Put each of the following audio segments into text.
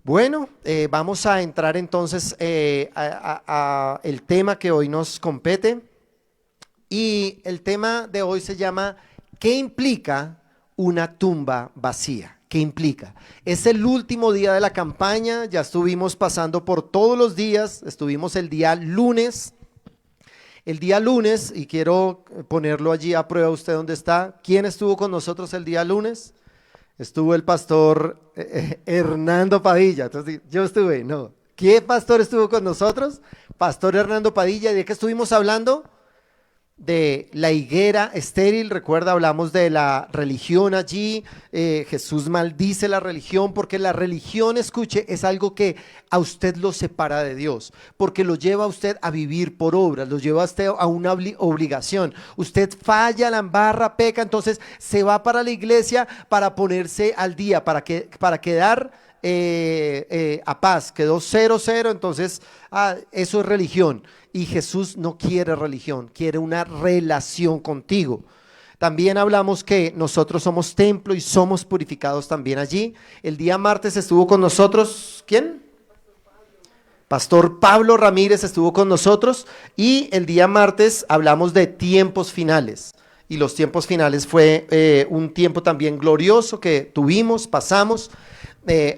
Bueno, vamos a entrar entonces a el tema que hoy nos compete, y el tema de hoy se llama ¿qué implica una tumba vacía? ¿Qué implica? Es el último día de la campaña, ya estuvimos pasando por todos los días, estuvimos el día lunes, y quiero ponerlo allí a prueba usted donde está. ¿Quién estuvo con nosotros el día lunes? Estuvo el pastor Hernando Padilla. Entonces, yo estuve, no. ¿Qué pastor estuvo con nosotros? Pastor Hernando Padilla. ¿De qué estuvimos hablando? De la higuera estéril. Recuerda, hablamos de la religión allí. Jesús maldice la religión porque la religión, escuche, es algo que a usted lo separa de Dios, porque lo lleva a usted a vivir por obras, lo lleva a usted a una obligación. Usted falla, la embarra, peca, entonces se va para la iglesia para ponerse al día, para quedar a paz. Quedó 0-0, entonces eso es religión. Y Jesús no quiere religión, quiere una relación contigo. También hablamos que nosotros somos templo y somos purificados también allí. El día martes estuvo con nosotros, ¿quién? Pastor Pablo Ramírez estuvo con nosotros, y el día martes hablamos de tiempos finales. Y los tiempos finales fue un tiempo también glorioso que tuvimos, pasamos,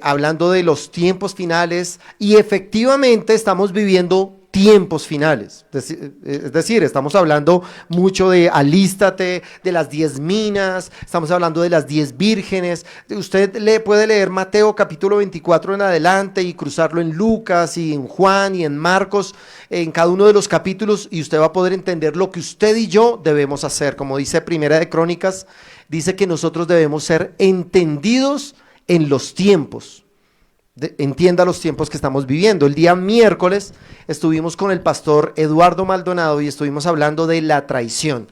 hablando de los tiempos finales, y efectivamente estamos viviendo tiempos finales, es decir, estamos hablando mucho de alístate, de las 10 minas, estamos hablando de las 10 vírgenes. Usted puede leer Mateo capítulo 24 en adelante y cruzarlo en Lucas y en Juan y en Marcos, en cada uno de los capítulos, y usted va a poder entender lo que usted y yo debemos hacer. Como dice Primera de Crónicas, dice que nosotros debemos ser entendidos en los tiempos. Entienda los tiempos que estamos viviendo. El día miércoles estuvimos con el pastor Eduardo Maldonado y estuvimos hablando de la traición,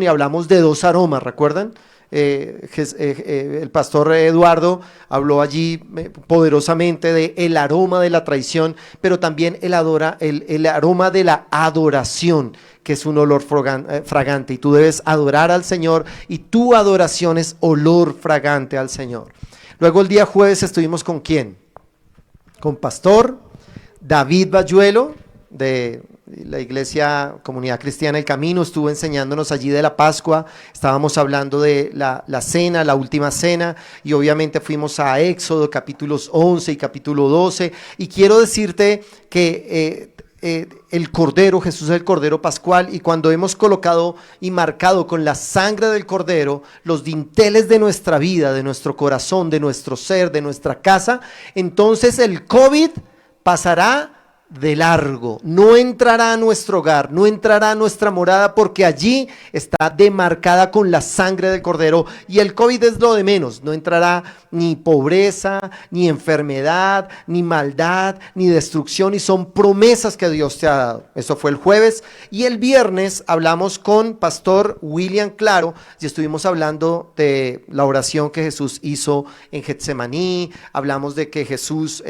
y hablamos de 2 aromas, ¿recuerdan? El pastor Eduardo habló allí poderosamente de el aroma de la traición, pero también el aroma de la adoración, que es un olor fragante, y tú debes adorar al Señor, y tu adoración es olor fragante al Señor. Luego el día jueves estuvimos ¿con quién? Con pastor David Bayuelo, de la iglesia Comunidad Cristiana El Camino. Estuvo enseñándonos allí de la Pascua. Estábamos hablando de la cena, la última cena, y obviamente fuimos a Éxodo capítulos 11 y capítulo 12, y quiero decirte que el Cordero, Jesús es el Cordero Pascual, y cuando hemos colocado y marcado con la sangre del Cordero los dinteles de nuestra vida, de nuestro corazón, de nuestro ser, de nuestra casa, entonces el COVID pasará de largo, no entrará a nuestro hogar, no entrará a nuestra morada, porque allí está demarcada con la sangre del Cordero, y el COVID es lo de menos. No entrará ni pobreza, ni enfermedad, ni maldad, ni destrucción, y son promesas que Dios te ha dado. Eso fue el jueves. Y el viernes hablamos con pastor William Claro, y estuvimos hablando de la oración que Jesús hizo en Getsemaní. Hablamos de que Jesús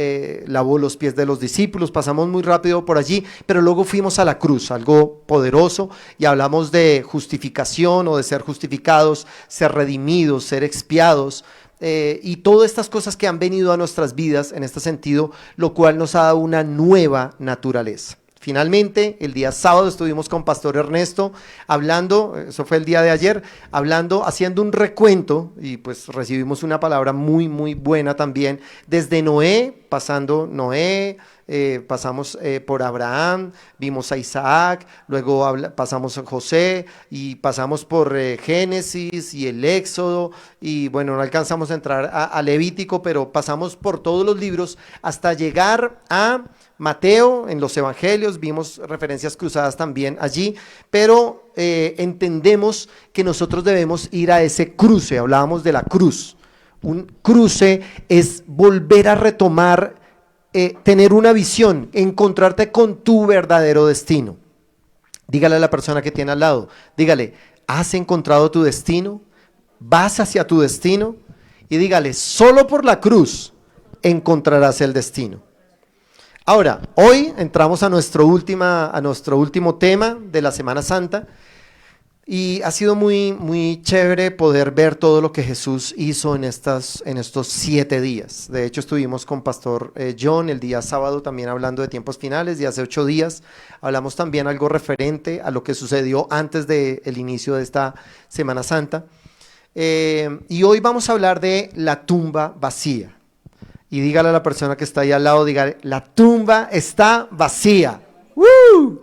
lavó los pies de los discípulos. Pasamos muy rápido por allí, pero luego fuimos a la cruz, algo poderoso, y hablamos de justificación, o de ser justificados, ser redimidos, ser expiados, y todas estas cosas que han venido a nuestras vidas en este sentido, lo cual nos ha dado una nueva naturaleza. Finalmente, el día sábado estuvimos con pastor Ernesto hablando, eso fue el día de ayer, haciendo un recuento, y pues recibimos una palabra muy, muy buena también, desde Noé, pasando Noé, pasamos por Abraham, vimos a Isaac, luego pasamos a José, y pasamos por Génesis y el Éxodo, y bueno, no alcanzamos a entrar a Levítico, pero pasamos por todos los libros hasta llegar a Mateo. En los evangelios vimos referencias cruzadas también allí, pero entendemos que nosotros debemos ir a ese cruce. Hablábamos de la cruz. Un cruce es volver a retomar, tener una visión, encontrarte con tu verdadero destino. Dígale a la persona que tiene al lado, dígale: ¿has encontrado tu destino? ¿Vas hacia tu destino? Y dígale: solo por la cruz encontrarás el destino. Ahora, hoy entramos a nuestro último tema de la Semana Santa. Y ha sido muy, muy chévere poder ver todo lo que Jesús hizo en estos 7 días. De hecho, estuvimos con Pastor John el día sábado también hablando de tiempos finales, y hace 8 días hablamos también algo referente a lo que sucedió antes del inicio de esta Semana Santa. Y hoy vamos a hablar de la tumba vacía. Y dígale a la persona que está ahí al lado, dígale, la tumba está vacía. ¡Woo!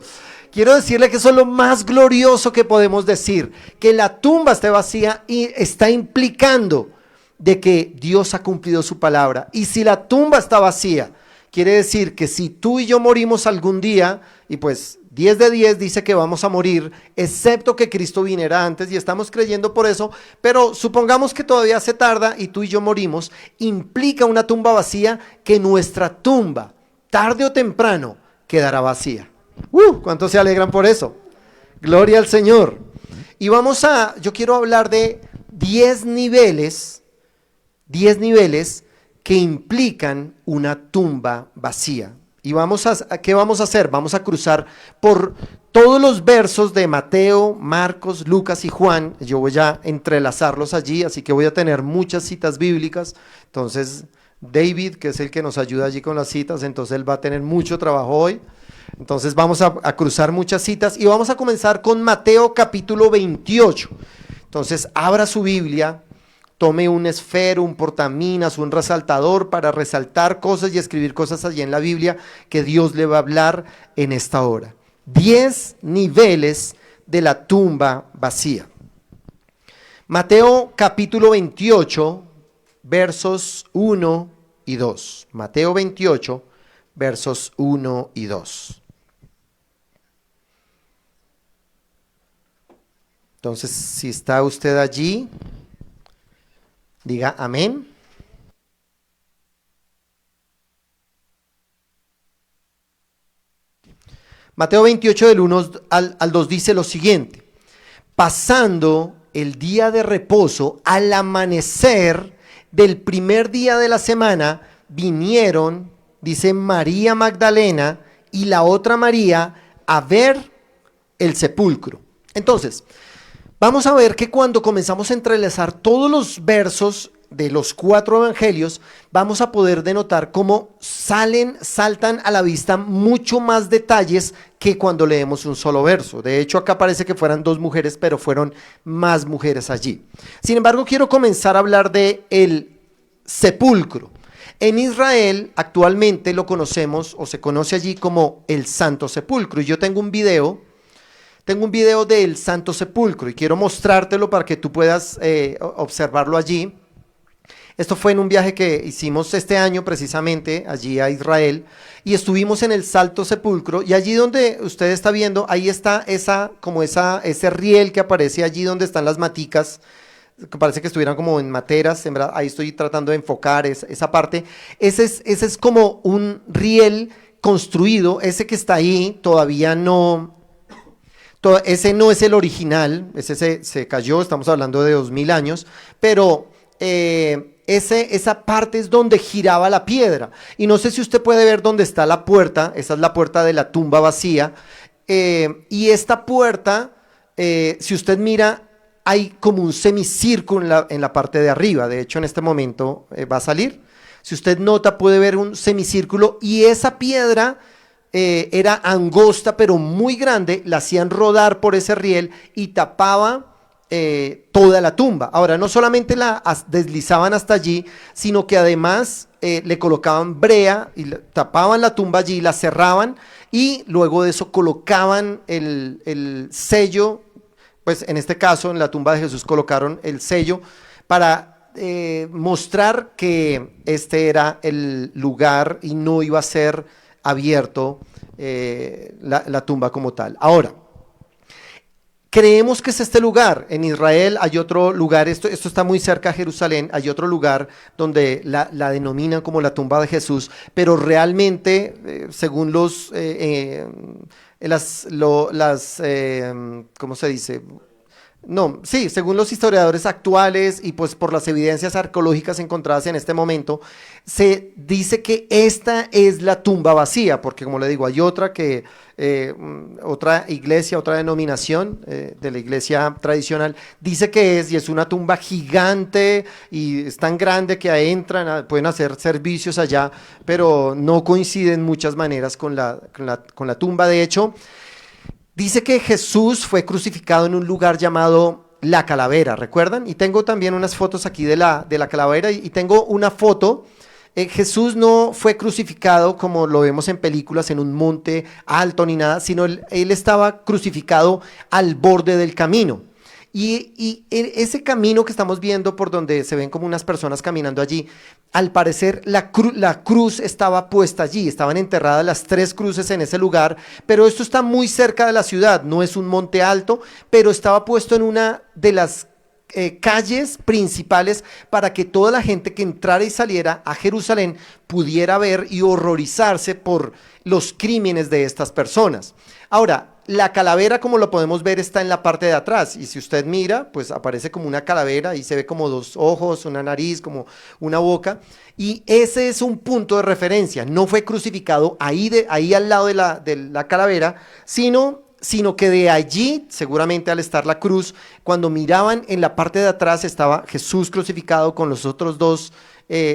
Quiero decirle que eso es lo más glorioso que podemos decir, que la tumba esté vacía y está implicando de que Dios ha cumplido su palabra. Y si la tumba está vacía, quiere decir que si tú y yo morimos algún día, y pues 10 de 10 dice que vamos a morir, excepto que Cristo viniera antes, y estamos creyendo por eso, pero supongamos que todavía se tarda y tú y yo morimos, implica una tumba vacía, que nuestra tumba, tarde o temprano, quedará vacía. ¿Cuántos se alegran por eso? Gloria al Señor. Y yo quiero hablar de 10 niveles que implican una tumba vacía. Y ¿qué vamos a hacer? Vamos a cruzar por todos los versos de Mateo, Marcos, Lucas y Juan. Yo voy a entrelazarlos allí, así que voy a tener muchas citas bíblicas. Entonces, David, que es el que nos ayuda allí con las citas, entonces él va a tener mucho trabajo hoy. Entonces vamos a cruzar muchas citas y vamos a comenzar con Mateo capítulo 28. Entonces abra su Biblia, tome un esfero, un portaminas, un resaltador para resaltar cosas y escribir cosas allí en la Biblia que Dios le va a hablar en esta hora. 10 niveles de la tumba vacía. Mateo capítulo 28, versos 1 y 2. Mateo 28, versos 1 y 2. Entonces, si está usted allí, diga amén. Mateo 28 del 1 al 2 dice lo siguiente: pasando el día de reposo, al amanecer del primer día de la semana, vinieron, dice, María Magdalena y la otra María a ver el sepulcro. Entonces, vamos a ver que cuando comenzamos a entrelazar todos los versos de los 4 evangelios, vamos a poder denotar cómo saltan a la vista mucho más detalles que cuando leemos un solo verso. De hecho, acá parece que fueran 2 mujeres, pero fueron más mujeres allí. Sin embargo, quiero comenzar a hablar de el sepulcro. En Israel actualmente lo conocemos o se conoce allí como el Santo Sepulcro. Y yo tengo un video del Santo Sepulcro y quiero mostrártelo para que tú puedas observarlo allí. Esto fue en un viaje que hicimos este año precisamente allí a Israel y estuvimos en el Santo Sepulcro, y allí donde usted está viendo, ahí está ese riel que aparece allí donde están las maticas, que parece que estuvieran como en materas, en verdad, ahí estoy tratando de enfocar esa parte. Ese es como un riel construido, ese que está ahí todavía no... Ese no es el original, ese se cayó, estamos hablando de 2000 años, pero esa parte es donde giraba la piedra. Y no sé si usted puede ver dónde está la puerta, esa es la puerta de la tumba vacía, y esta puerta, si usted mira, hay como un semicírculo en la parte de arriba. De hecho, en este momento va a salir. Si usted nota, puede ver un semicírculo, y esa piedra... era angosta pero muy grande, la hacían rodar por ese riel y tapaba toda la tumba. Ahora, no solamente la deslizaban hasta allí, sino que además le colocaban brea y tapaban la tumba allí, la cerraban, y luego de eso colocaban el sello. Pues en este caso, en la tumba de Jesús colocaron el sello para mostrar que este era el lugar y no iba a ser abierto la tumba como tal. Ahora, creemos que es este lugar. En Israel hay otro lugar, esto está muy cerca de Jerusalén, hay otro lugar donde la denominan como la tumba de Jesús, pero realmente, según ¿cómo se dice? No, sí, según los historiadores actuales y pues por las evidencias arqueológicas encontradas en este momento, se dice que esta es la tumba vacía, porque como le digo, hay otra que, otra iglesia, otra denominación de la iglesia tradicional, dice que es, y es una tumba gigante y es tan grande que entran, pueden hacer servicios allá, pero no coincide en muchas maneras con la tumba. De hecho, dice que Jesús fue crucificado en un lugar llamado La Calavera, ¿recuerdan? Y tengo también unas fotos aquí de la calavera y tengo una foto. Jesús no fue crucificado como lo vemos en películas en un monte alto ni nada, sino él estaba crucificado al borde del camino. Y ese camino que estamos viendo por donde se ven como unas personas caminando allí, al parecer la cruz estaba puesta allí, estaban enterradas las 3 cruces en ese lugar, pero esto está muy cerca de la ciudad, no es un monte alto, pero estaba puesto en una de las calles principales para que toda la gente que entrara y saliera a Jerusalén pudiera ver y horrorizarse por los crímenes de estas personas. Ahora, la calavera, como lo podemos ver, está en la parte de atrás y si usted mira, pues aparece como una calavera y se ve como 2 ojos, una nariz, como una boca, y ese es un punto de referencia. No fue crucificado ahí al lado de la calavera, sino que de allí, seguramente al estar la cruz, cuando miraban en la parte de atrás estaba Jesús crucificado con los otros 2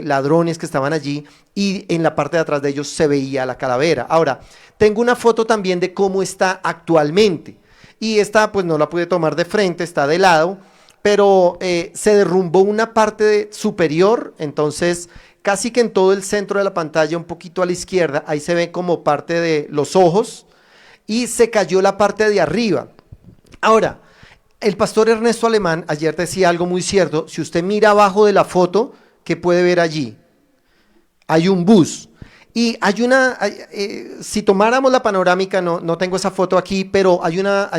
ladrones que estaban allí, y en la parte de atrás de ellos se veía la calavera. Ahora, tengo una foto también de cómo está actualmente, y esta pues no la pude tomar de frente, está de lado, pero se derrumbó una parte superior, entonces casi que en todo el centro de la pantalla, un poquito a la izquierda, ahí se ve como parte de los ojos, y se cayó la parte de arriba. Ahora, el pastor Ernesto Alemán ayer decía algo muy cierto. Si usted mira abajo de la foto, ¿qué puede ver allí? Hay un bus. Y hay si tomáramos la panorámica, no tengo esa foto aquí, pero hay una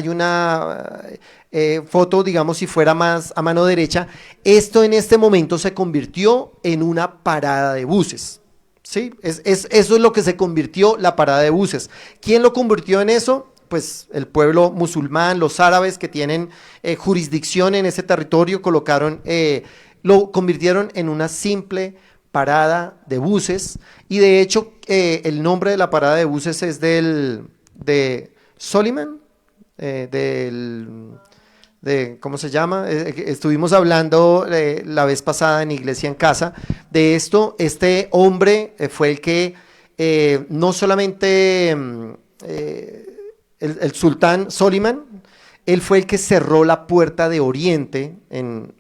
foto, digamos, si fuera más a mano derecha. Esto en este momento se convirtió en una parada de buses. ¿Sí? Eso es lo que se convirtió la parada de buses. ¿Quién lo convirtió en eso? Pues el pueblo musulmán, los árabes que tienen jurisdicción en ese territorio, lo convirtieron en una simple parada de buses, y de hecho el nombre de la parada de buses es de Soliman, ¿cómo se llama? Estuvimos hablando la vez pasada en Iglesia en Casa de esto. Este hombre fue el que no solamente el sultán Soliman, él fue el que cerró la puerta de Oriente en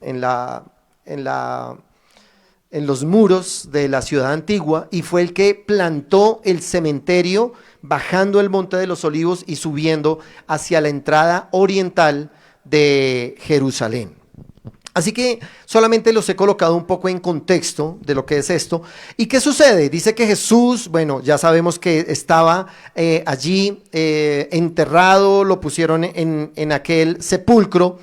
los muros de la ciudad antigua, y fue el que plantó el cementerio bajando el Monte de los Olivos y subiendo hacia la entrada oriental de Jerusalén. Así que solamente los he colocado un poco en contexto de lo que es esto. ¿Y qué sucede? Dice que Jesús, bueno, ya sabemos que estaba allí enterrado, lo pusieron en aquel sepulcro,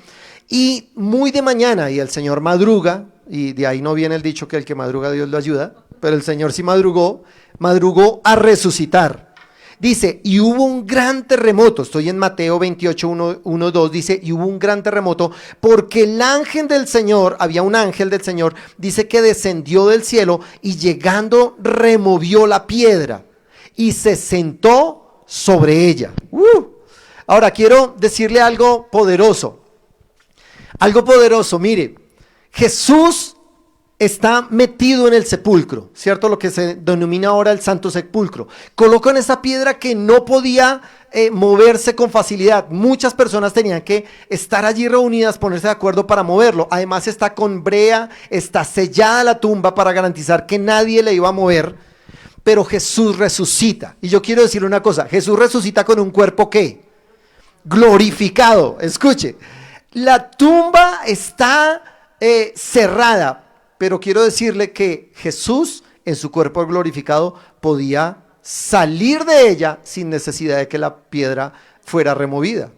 y muy de mañana, y el Señor madruga, y de ahí no viene el dicho que el que madruga Dios lo ayuda, pero el Señor sí madrugó a resucitar. Dice, y hubo un gran terremoto, estoy en Mateo 28, 1, 2, dice, y hubo un gran terremoto, porque el ángel del Señor, había un ángel del Señor, dice que descendió del cielo, y llegando removió la piedra, y se sentó sobre ella. Ahora quiero decirle algo poderoso, mire, Jesús está metido en el sepulcro, ¿cierto? Lo que se denomina ahora el Santo Sepulcro. Colocó en esa piedra que no podía moverse con facilidad. Muchas personas tenían que estar allí reunidas, ponerse de acuerdo para moverlo. Además está con brea, está sellada la tumba para garantizar que nadie le iba a mover. Pero Jesús resucita. Y yo quiero decirle una cosa, Jesús resucita con un cuerpo ¿qué? Glorificado. Escuche, la tumba está cerrada, pero quiero decirle que Jesús en su cuerpo glorificado podía salir de ella sin necesidad de que la piedra fuera removida.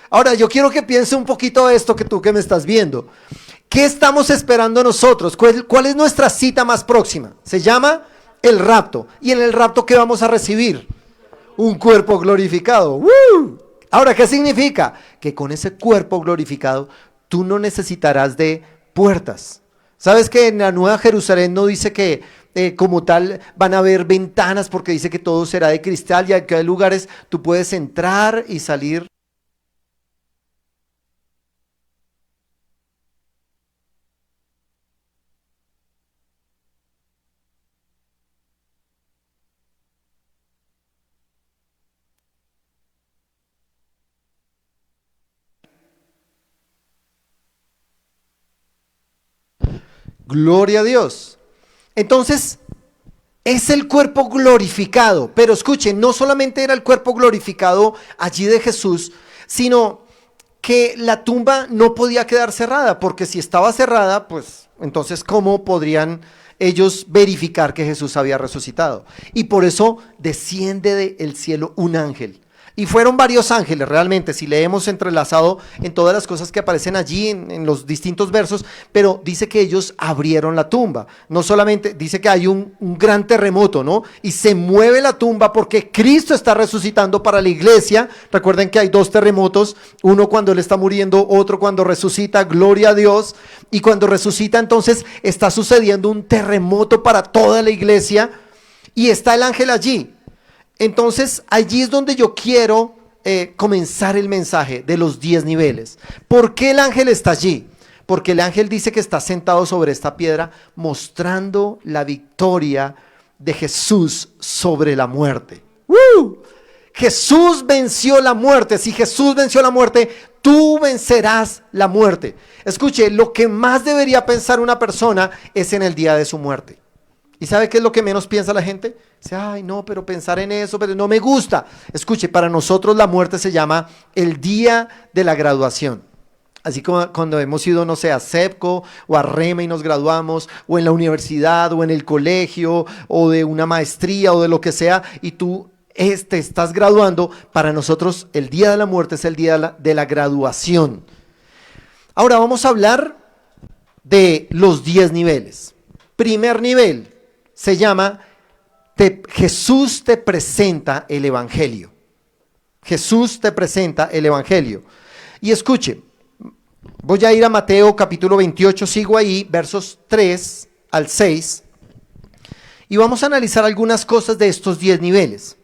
Ahora yo quiero que piense un poquito esto que tú que me estás viendo. ¿Qué estamos esperando nosotros? ¿Cuál es nuestra cita más próxima? Se llama el rapto. ¿Y en el rapto qué vamos a recibir? Un cuerpo glorificado. Ahora, ¿qué significa? Que con ese cuerpo glorificado, tú no necesitarás de puertas. ¿Sabes que en la Nueva Jerusalén no dice que como tal van a haber ventanas porque dice que todo será de cristal y que hay lugares tú puedes entrar y salir? Gloria a Dios. Entonces, es el cuerpo glorificado. Pero escuchen, no solamente era el cuerpo glorificado allí de Jesús, sino que la tumba no podía quedar cerrada, porque si estaba cerrada, pues entonces ¿cómo podrían ellos verificar que Jesús había resucitado? Y por eso desciende del cielo un ángel. Y fueron varios ángeles realmente, si leemos entrelazado en todas las cosas que aparecen allí en los distintos versos, pero dice que ellos abrieron la tumba. No solamente, dice que hay un gran terremoto, ¿no? Y se mueve la tumba porque Cristo está resucitando para la iglesia. Recuerden que hay dos terremotos, uno cuando Él está muriendo, otro cuando resucita, gloria a Dios. Y cuando resucita entonces está sucediendo un terremoto para toda la iglesia y está el ángel allí. Entonces, allí es donde yo quiero comenzar el mensaje de los 10 niveles. ¿Por qué el ángel está allí? Porque el ángel dice que está sentado sobre esta piedra mostrando la victoria de Jesús sobre la muerte. ¡Woo! Jesús venció la muerte. Si Jesús venció la muerte, tú vencerás la muerte. Escuche, lo que más debería pensar una persona es en el día de su muerte. ¿Y sabe qué es lo que menos piensa la gente? Dice, ay no, pero pensar en eso, pero no me gusta. Escuche, para nosotros la muerte se llama el día de la graduación. Así como cuando hemos ido, no sé, a CEPCO o a REMA y nos graduamos, o en la universidad, o en el colegio, o de una maestría, o de lo que sea, y tú te estás graduando, para nosotros el día de la muerte es el día de la graduación. Ahora vamos a hablar de los 10 niveles. Primer nivel se llama Jesús te presenta el Evangelio. Jesús te presenta el Evangelio. Y escuche, voy a ir a Mateo capítulo 28, sigo ahí, versos 3 al 6, y vamos a analizar algunas cosas de estos 10 niveles.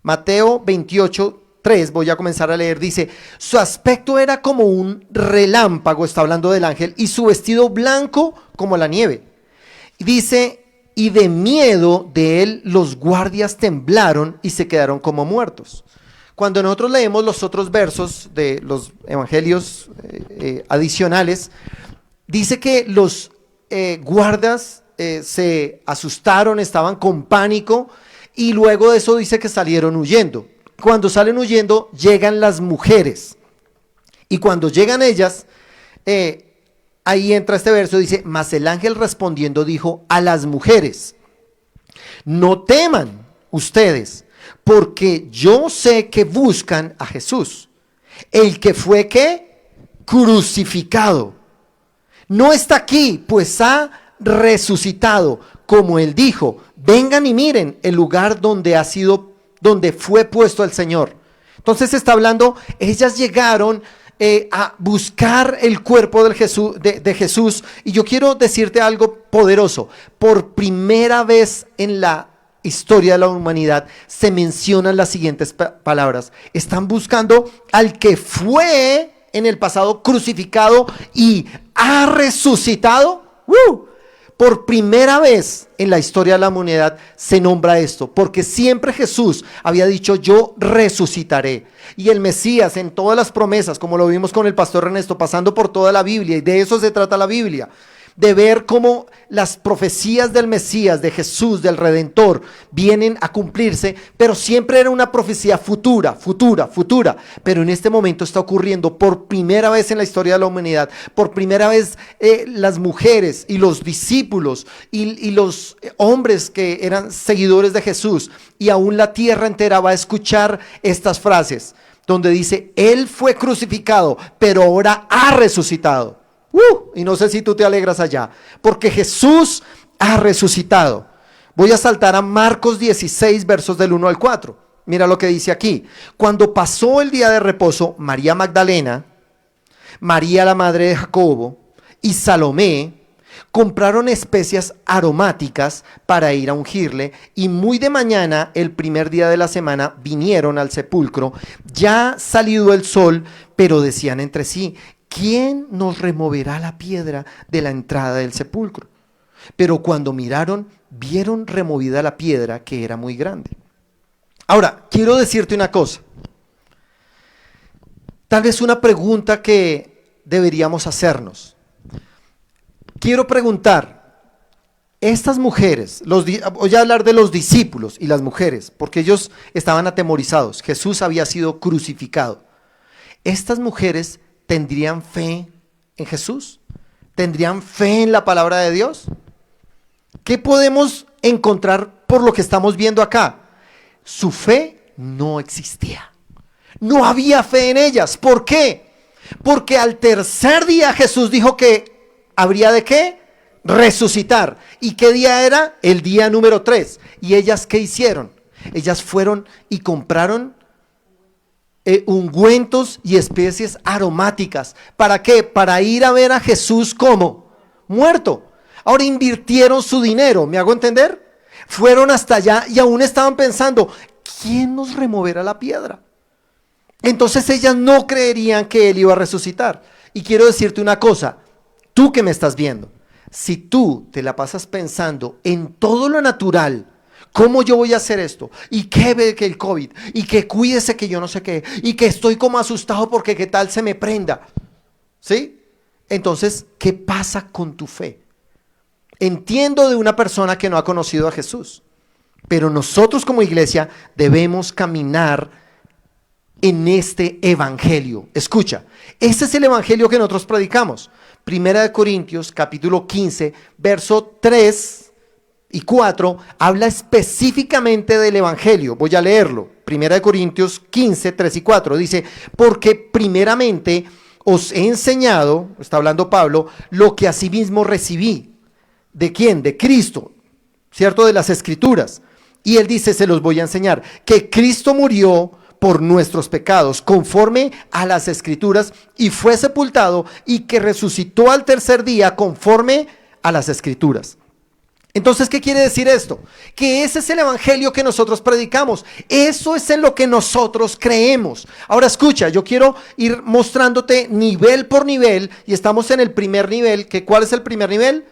Mateo 28, 3, voy a comenzar a leer, dice, su aspecto era como un relámpago, está hablando del ángel, y su vestido blanco como la nieve. Dice, y de miedo de él los guardias temblaron y se quedaron como muertos. Cuando nosotros leemos los otros versos de los evangelios adicionales, dice que los guardas se asustaron, estaban con pánico, y luego de eso dice que salieron huyendo. Cuando salen huyendo, llegan las mujeres. Y cuando llegan ellas, ahí entra este verso, dice, mas el ángel respondiendo dijo a las mujeres, no teman ustedes, porque yo sé que buscan a Jesús, el que fue ¿qué? Crucificado. No está aquí, pues ha resucitado, como él dijo, vengan y miren el lugar donde fue puesto el Señor. Entonces está hablando, ellas llegaron a buscar el cuerpo de Jesús, y yo quiero decirte algo poderoso. Por primera vez en la historia de la humanidad se mencionan las siguientes palabras: están buscando al que fue en el pasado crucificado y ha resucitado. Por primera vez en la historia de la humanidad se nombra esto, porque siempre Jesús había dicho, yo resucitaré. Y el Mesías, en todas las promesas, como lo vimos con el pastor Ernesto, pasando por toda la Biblia, y de eso se trata la Biblia, de ver cómo las profecías del Mesías, de Jesús, del Redentor, vienen a cumplirse, pero siempre era una profecía futura, pero en este momento está ocurriendo por primera vez en la historia de la humanidad. Por primera vez las mujeres y los discípulos y los hombres que eran seguidores de Jesús, y aún la tierra entera va a escuchar estas frases, donde dice, Él fue crucificado, pero ahora ha resucitado. Y no sé si tú te alegras allá, porque Jesús ha resucitado. Voy a saltar a Marcos 16, versos del 1 al 4. Mira lo que dice aquí. Cuando pasó el día de reposo, María Magdalena, María la madre de Jacobo y Salomé compraron especias aromáticas para ir a ungirle, y muy de mañana, el primer día de la semana, vinieron al sepulcro, ya salido el sol, pero decían entre sí: ¿quién nos removerá la piedra de la entrada del sepulcro? Pero cuando miraron, vieron removida la piedra, que era muy grande. Ahora, quiero decirte una cosa. Tal vez una pregunta que deberíamos hacernos. Quiero preguntar, estas mujeres, voy a hablar de los discípulos y las mujeres, porque ellos estaban atemorizados. Jesús había sido crucificado. ¿Estas mujeres tendrían fe en Jesús? ¿Tendrían fe en la palabra de Dios? ¿Qué podemos encontrar por lo que estamos viendo acá? Su fe no existía. No había fe en ellas. ¿Por qué? Porque al tercer día Jesús dijo que habría de ¿qué? Resucitar. ¿Y qué día era? El día número 3. ¿Y ellas qué hicieron? Ellas fueron y compraron ungüentos y especies aromáticas. ¿Para qué? Para ir a ver a Jesús como muerto. Ahora invirtieron su dinero, ¿me hago entender? Fueron hasta allá y aún estaban pensando, ¿quién nos removerá la piedra? Entonces ellas no creerían que él iba a resucitar. Y quiero decirte una cosa, tú que me estás viendo, si tú te la pasas pensando en todo lo natural, ¿cómo yo voy a hacer esto? Y que ve que el COVID, y que cuídese que yo no sé qué, y que estoy como asustado porque qué tal se me prenda, ¿sí? Entonces, ¿qué pasa con tu fe? Entiendo de una persona que no ha conocido a Jesús, pero nosotros como iglesia debemos caminar en este evangelio. Escucha, este es el evangelio que nosotros predicamos. Primera de Corintios, capítulo 15, verso 3 y 4, habla específicamente del evangelio. Voy a leerlo. Primera de Corintios 15, 3 y 4. Dice, porque primeramente os he enseñado, está hablando Pablo, lo que asimismo recibí. ¿De quién? De Cristo, ¿cierto? De las Escrituras. Y él dice, se los voy a enseñar, que Cristo murió por nuestros pecados, conforme a las Escrituras, y fue sepultado, y que resucitó al tercer día, conforme a las Escrituras. Entonces, ¿qué quiere decir esto? Que ese es el evangelio que nosotros predicamos. Eso es en lo que nosotros creemos. Ahora escucha, yo quiero ir mostrándote nivel por nivel, y estamos en el primer nivel. ¿Cuál es el primer nivel?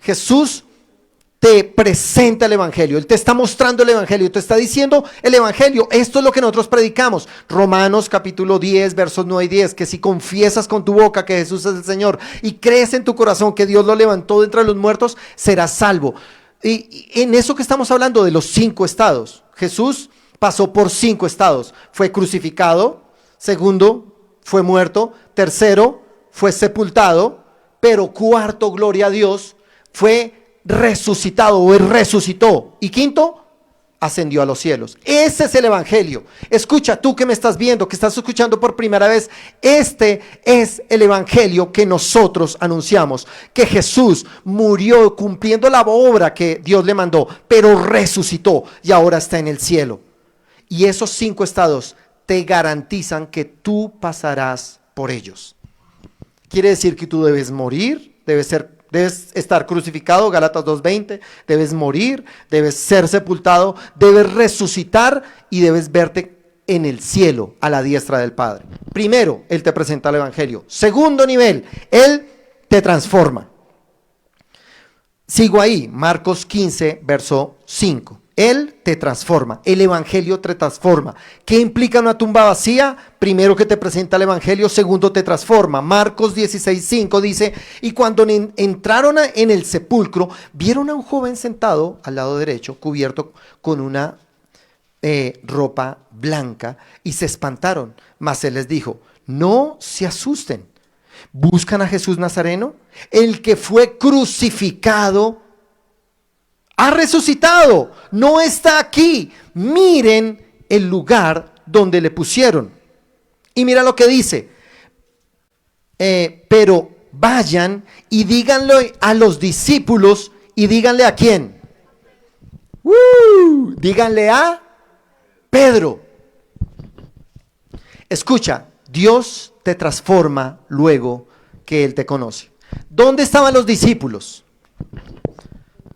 Jesús te presenta el evangelio, Él te está mostrando el evangelio, te está diciendo el evangelio, esto es lo que nosotros predicamos. Romanos capítulo 10, versos 9 y 10, que si confiesas con tu boca que Jesús es el Señor y crees en tu corazón que Dios lo levantó de entre los muertos, serás salvo. Y en eso que estamos hablando de los 5 estados, Jesús pasó por 5 estados, fue crucificado, segundo, fue muerto, tercero, fue sepultado, pero cuarto, gloria a Dios, fue resucitado o él resucitó, y quinto, ascendió a los cielos. Ese es el evangelio. Escucha, tú que me estás viendo, que estás escuchando por primera vez, este es el evangelio que nosotros anunciamos, que Jesús murió cumpliendo la obra que Dios le mandó, pero resucitó y ahora está en el cielo. Y esos 5 estados te garantizan que tú pasarás por ellos. Quiere decir que tú debes morir, debes estar crucificado, Gálatas 2:20, debes morir, debes ser sepultado, debes resucitar y debes verte en el cielo a la diestra del Padre. Primero, Él te presenta el evangelio. Segundo nivel, Él te transforma. Sigo ahí, Marcos 15, verso 5. Él te transforma, el evangelio te transforma. ¿Qué implica una tumba vacía? Primero, que te presenta el evangelio. Segundo, te transforma. Marcos 16:5 dice, y cuando entraron en el sepulcro, vieron a un joven sentado al lado derecho, cubierto con una ropa blanca, y se espantaron. Mas él les dijo, no se asusten. ¿Buscan a Jesús Nazareno? El que fue crucificado ha resucitado, no está aquí. Miren el lugar donde le pusieron. Y mira lo que dice, pero vayan y díganle a los discípulos, y díganle ¿a quién? Díganle a Pedro. Escucha, Dios te transforma luego que Él te conoce. ¿Dónde estaban los discípulos?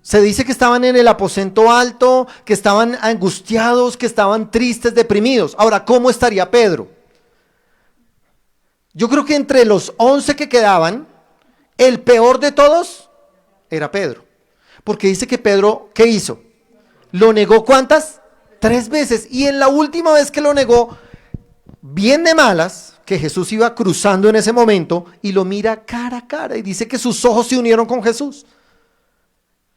Se dice que estaban en el aposento alto, que estaban angustiados, que estaban tristes, deprimidos. Ahora, ¿cómo estaría Pedro? Yo creo que entre los 11 que quedaban, el peor de todos era Pedro. Porque dice que Pedro, ¿qué hizo? ¿Lo negó cuántas? 3 veces. Y en la última vez que lo negó, bien de malas, que Jesús iba cruzando en ese momento y lo mira cara a cara y dice que sus ojos se unieron con Jesús.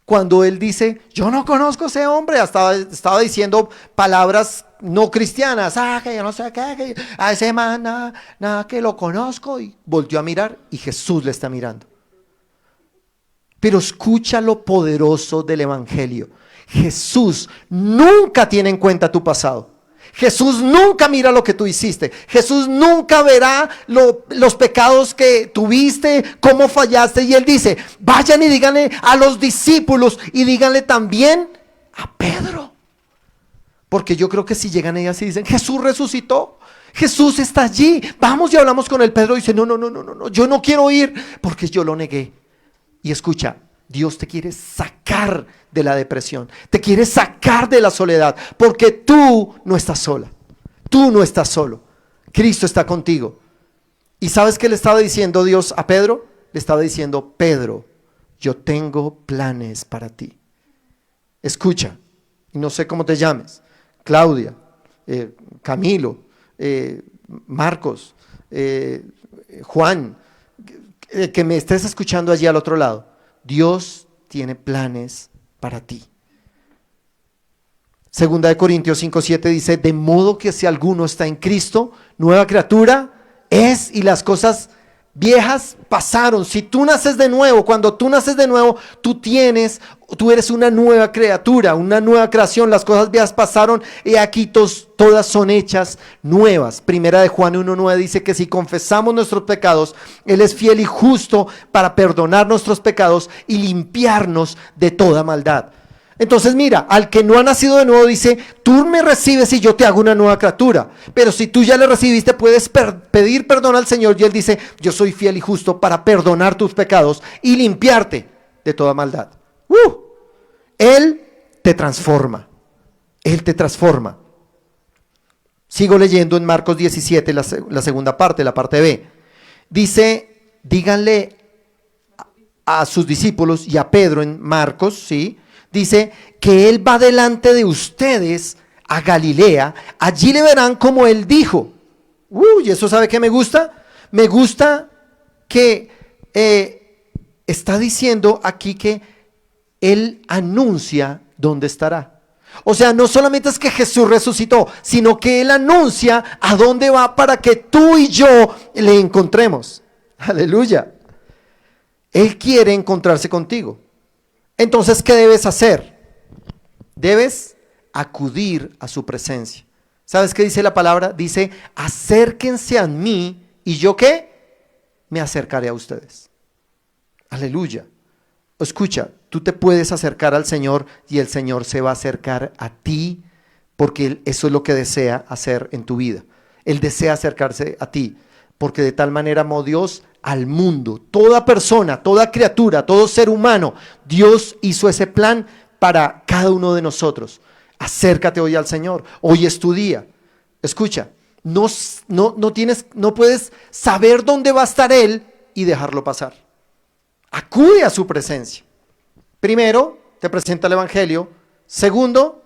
Cuando él dice, yo no conozco a ese hombre, estaba diciendo palabras no cristianas, que yo no sé qué, que a ese man nada que lo conozco, y volteó a mirar y Jesús le está mirando. Pero escucha lo poderoso del evangelio. Jesús nunca tiene en cuenta tu pasado. Jesús nunca mira lo que tú hiciste. Jesús nunca verá los pecados que tuviste, cómo fallaste. Y Él dice, vayan y díganle a los discípulos y díganle también a Pedro. Porque yo creo que si llegan ellas y dicen, Jesús resucitó, Jesús está allí, vamos y hablamos con él. Pedro dice, no, yo no quiero ir porque yo lo negué. Y escucha, Dios te quiere sacar de la depresión, te quiere sacar de la soledad, porque tú no estás sola, tú no estás solo, Cristo está contigo. ¿Y sabes qué le estaba diciendo Dios a Pedro? Le estaba diciendo, Pedro, yo tengo planes para ti. Escucha, y no sé cómo te llames, Claudia, Camilo, Marcos, Juan, que me estés escuchando allí al otro lado. Dios tiene planes para ti. Segunda de Corintios 5:7 dice, de modo que si alguno está en Cristo, nueva criatura es, y las cosas viejas pasaron. Si tú naces de nuevo, cuando tú naces de nuevo, tú eres una nueva criatura, una nueva creación. Las cosas viejas pasaron y aquí todas son hechas nuevas. Primera de Juan 1:9 dice que si confesamos nuestros pecados, Él es fiel y justo para perdonar nuestros pecados y limpiarnos de toda maldad. Entonces mira, al que no ha nacido de nuevo dice, tú me recibes y yo te hago una nueva criatura. Pero si tú ya le recibiste, puedes pedir perdón al Señor, y Él dice, yo soy fiel y justo para perdonar tus pecados y limpiarte de toda maldad. Él te transforma, Él te transforma. Sigo leyendo en Marcos 17, la segunda parte, la parte B. Dice, díganle a sus discípulos y a Pedro en Marcos, ¿sí? Dice que Él va delante de ustedes a Galilea, allí le verán como Él dijo. ¿Y eso sabe qué me gusta? Me gusta que está diciendo aquí que Él anuncia dónde estará. O sea, no solamente es que Jesús resucitó, sino que Él anuncia a dónde va para que tú y yo le encontremos. Aleluya. Él quiere encontrarse contigo. Entonces, ¿qué debes hacer? Debes acudir a su presencia. ¿Sabes qué dice la palabra? Dice, acérquense a mí y yo ¿qué? Me acercaré a ustedes. Aleluya. Escucha, tú te puedes acercar al Señor y el Señor se va a acercar a ti, porque eso es lo que desea hacer en tu vida. Él desea acercarse a ti, porque de tal manera amó Dios al mundo, toda persona, toda criatura, todo ser humano. Dios hizo ese plan para cada uno de nosotros. Acércate hoy al Señor, hoy es tu día. Escucha, no puedes saber dónde va a estar Él y dejarlo pasar. Acude a su presencia. Primero, te presenta el evangelio. Segundo,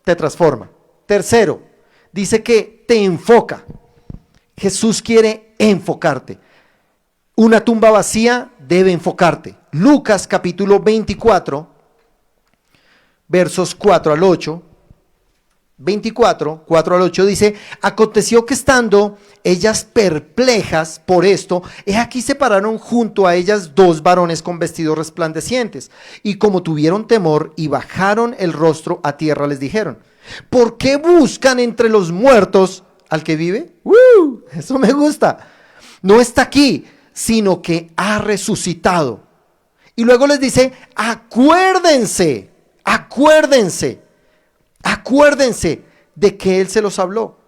te transforma. Tercero, dice que te enfoca. Jesús quiere enfocarte. Una tumba vacía debe enfocarte. Lucas capítulo 24, versos 4 al 8. 24, 4 al 8 dice, aconteció que estando ellas perplejas por esto, he aquí se pararon junto a ellas 2 varones con vestidos resplandecientes, y como tuvieron temor y bajaron el rostro a tierra, les dijeron, ¿por qué buscan entre los muertos al que vive? Eso me gusta. No está aquí, sino que ha resucitado. Y luego les dice, acuérdense Acuérdense de que Él se los habló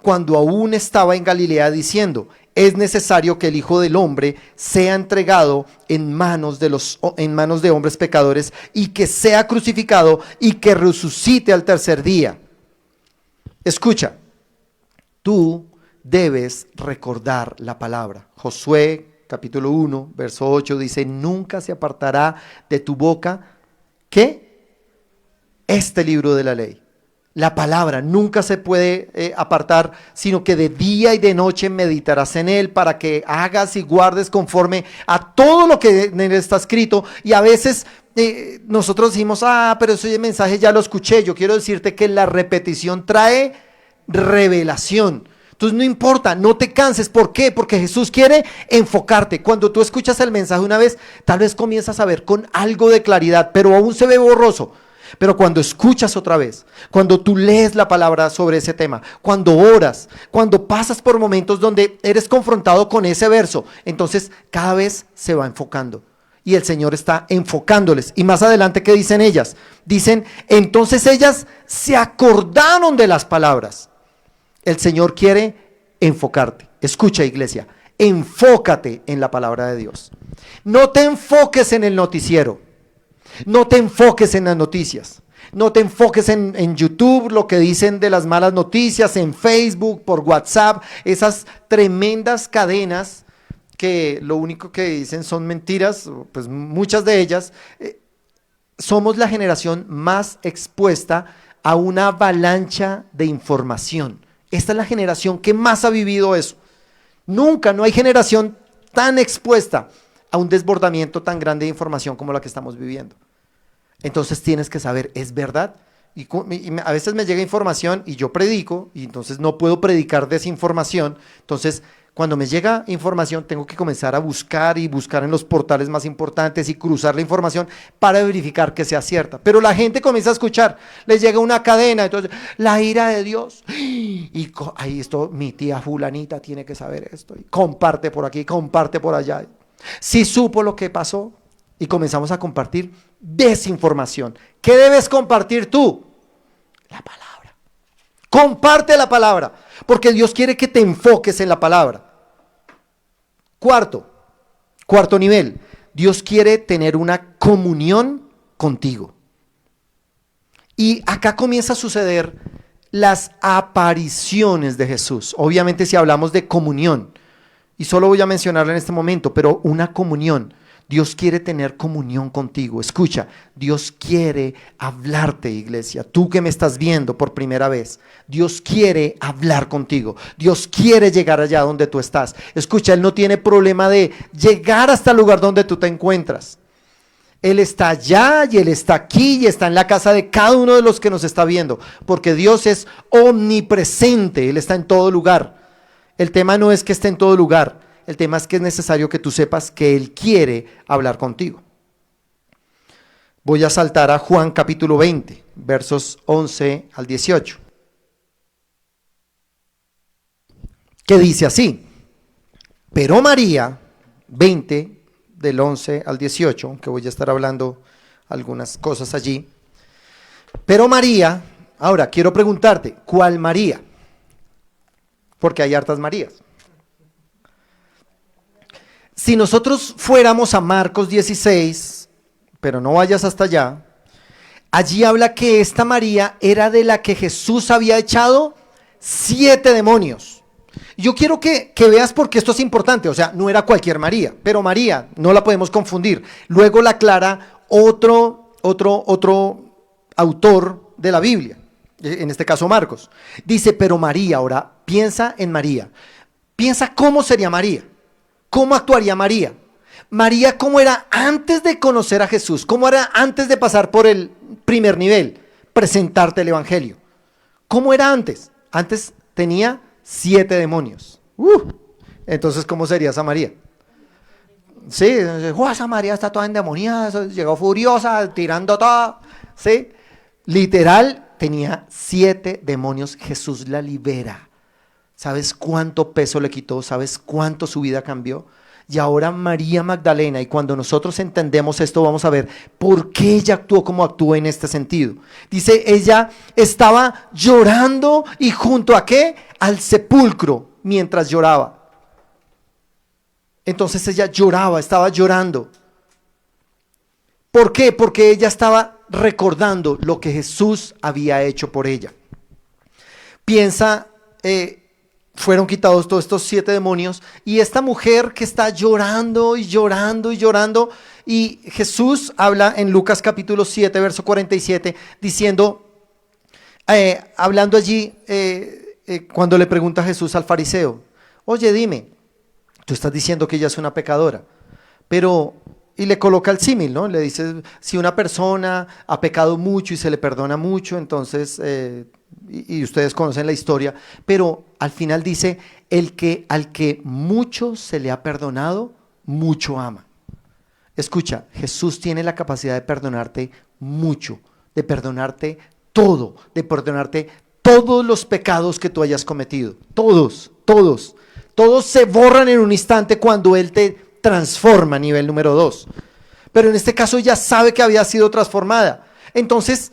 cuando aún estaba en Galilea diciendo: es necesario que el Hijo del Hombre sea entregado en manos de hombres pecadores y que sea crucificado y que resucite al tercer día. Escucha, tú debes recordar la palabra. Josué capítulo 1, verso 8 dice: nunca se apartará de tu boca, ¿qué? Este libro de la ley. La palabra nunca se puede apartar, sino que de día y de noche meditarás en él para que hagas y guardes conforme a todo lo que en él está escrito. Y a veces nosotros decimos: pero ese mensaje ya lo escuché. Yo quiero decirte que la repetición trae revelación. Entonces no importa, no te canses. ¿Por qué? Porque Jesús quiere enfocarte. Cuando tú escuchas el mensaje una vez, tal vez comienzas a ver con algo de claridad, pero aún se ve borroso. Pero cuando escuchas otra vez, cuando tú lees la palabra sobre ese tema, cuando oras, cuando pasas por momentos donde eres confrontado con ese verso, entonces cada vez se va enfocando. Y el Señor está enfocándoles. Y más adelante, ¿qué dicen ellas? Dicen: entonces ellas se acordaron de las palabras. El Señor quiere enfocarte. Escucha, iglesia, enfócate en la palabra de Dios. No te enfoques en el noticiero. No te enfoques en las noticias, no te enfoques en YouTube, lo que dicen de las malas noticias, en Facebook, por WhatsApp, esas tremendas cadenas que lo único que dicen son mentiras, pues muchas de ellas. Somos la generación más expuesta a una avalancha de información. Esta es la generación que más ha vivido eso. Nunca, no hay generación tan expuesta a un desbordamiento tan grande de información como la que estamos viviendo. Entonces tienes que saber, ¿es verdad? Y a veces me llega información y yo predico, y entonces no puedo predicar desinformación. Entonces, cuando me llega información, tengo que comenzar a buscar y buscar en los portales más importantes y cruzar la información para verificar que sea cierta. Pero la gente comienza a escuchar, les llega una cadena, entonces, la ira de Dios. Y ahí esto, mi tía fulanita tiene que saber esto. Y comparte por aquí, comparte por allá. Si supo lo que pasó, y comenzamos a compartir desinformación. ¿Qué debes compartir tú? La palabra. Comparte la palabra, porque Dios quiere que te enfoques en la palabra. Cuarto nivel, Dios quiere tener una comunión contigo. Y acá comienza a suceder las apariciones de Jesús. Obviamente si hablamos de comunión, y solo voy a mencionarla en este momento, pero una comunión. Dios quiere tener comunión contigo. Escucha, Dios quiere hablarte, iglesia. Tú que me estás viendo por primera vez, Dios quiere hablar contigo. Dios quiere llegar allá donde tú estás. Escucha, Él no tiene problema de llegar hasta el lugar donde tú te encuentras. Él está allá y Él está aquí y está en la casa de cada uno de los que nos está viendo, porque Dios es omnipresente. Él está en todo lugar. El tema no es que esté en todo lugar. El tema es que es necesario que tú sepas que Él quiere hablar contigo. Voy a saltar a Juan capítulo 20, versos 11 al 18. Que dice así: pero María, 20, del 11 al 18, que voy a estar hablando algunas cosas allí. Pero María, ahora quiero preguntarte, ¿cuál María? Porque hay hartas Marías. Si nosotros fuéramos a Marcos 16, pero no vayas hasta allá, allí habla que esta María era de la que Jesús había echado 7 demonios. Yo quiero que veas por qué esto es importante. O sea, no era cualquier María, pero María, no la podemos confundir. Luego la aclara otro autor de la Biblia, en este caso Marcos. Dice, pero María, ahora piensa en María. Piensa cómo sería María. ¿Cómo actuaría María? María, ¿cómo era antes de conocer a Jesús? ¿Cómo era antes de pasar por el primer nivel? Presentarte el evangelio. ¿Cómo era antes? Antes tenía 7 demonios. Entonces, ¿cómo sería esa María? Sí, esa María está toda endemoniada, llegó furiosa, tirando todo. Sí, literal, tenía 7 demonios. Jesús la libera. ¿Sabes cuánto peso le quitó? ¿Sabes cuánto su vida cambió? y ahora María Magdalena. Y cuando nosotros entendemos esto, vamos a ver por qué ella actuó como actuó en este sentido. Dice, ella estaba llorando, y junto a ¿qué? Al sepulcro, mientras lloraba. Entonces ella lloraba, estaba llorando. ¿Por qué? Porque ella estaba recordando lo que Jesús había hecho por ella. Piensa, fueron quitados todos estos 7 demonios, y esta mujer que está llorando y llorando y llorando, y Jesús habla en Lucas capítulo 7, verso 47, diciendo, hablando allí, cuando le pregunta a Jesús al fariseo, oye, dime, tú estás diciendo que ella es una pecadora, pero... Y le coloca el símil, ¿no? Le dice, si una persona ha pecado mucho y se le perdona mucho, entonces, y ustedes conocen la historia, pero al final dice, al que mucho se le ha perdonado, mucho ama. Escucha, Jesús tiene la capacidad de perdonarte mucho, de perdonarte todo, de perdonarte todos los pecados que tú hayas cometido. Todos se borran en un instante cuando Él te transforma, nivel número 2. Pero en este caso ella sabe que había sido transformada. Entonces,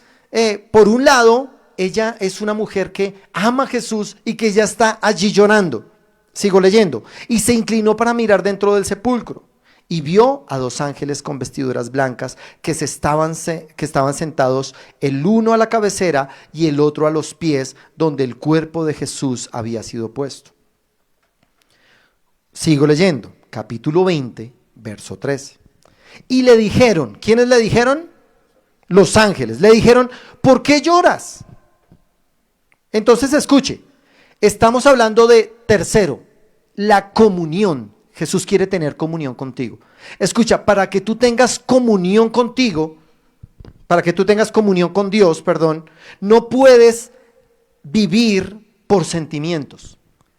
por un lado, ella es una mujer que ama a Jesús y que ya está allí llorando. Sigo leyendo. Y se inclinó para mirar dentro del sepulcro, y vio a 2 ángeles con vestiduras blancas que estaban sentados, el uno a la cabecera y el otro a los pies, donde el cuerpo de Jesús había sido puesto. Sigo leyendo. Capítulo 20, verso 13. Y le dijeron, ¿quiénes le dijeron? Los ángeles. Le dijeron, ¿por qué lloras? Entonces escuche, estamos hablando de tercero, la comunión. Jesús quiere tener comunión contigo. Escucha, para que tú tengas comunión contigo, para que tú tengas comunión con Dios, no puedes vivir por sentimientos.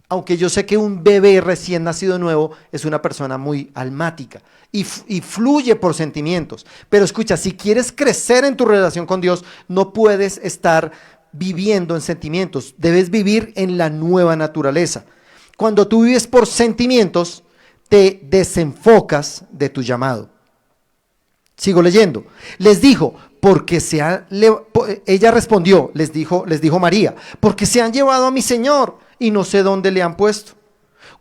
Aunque yo sé que un bebé recién nacido nuevo es una persona muy almática y fluye por sentimientos. Pero escucha, si quieres crecer en tu relación con Dios, no puedes estar viviendo en sentimientos. Debes vivir en la nueva naturaleza. Cuando tú vives por sentimientos, te desenfocas de tu llamado. Sigo leyendo. Les dijo, ella respondió, les dijo María, porque se han llevado a mi Señor y no sé dónde le han puesto.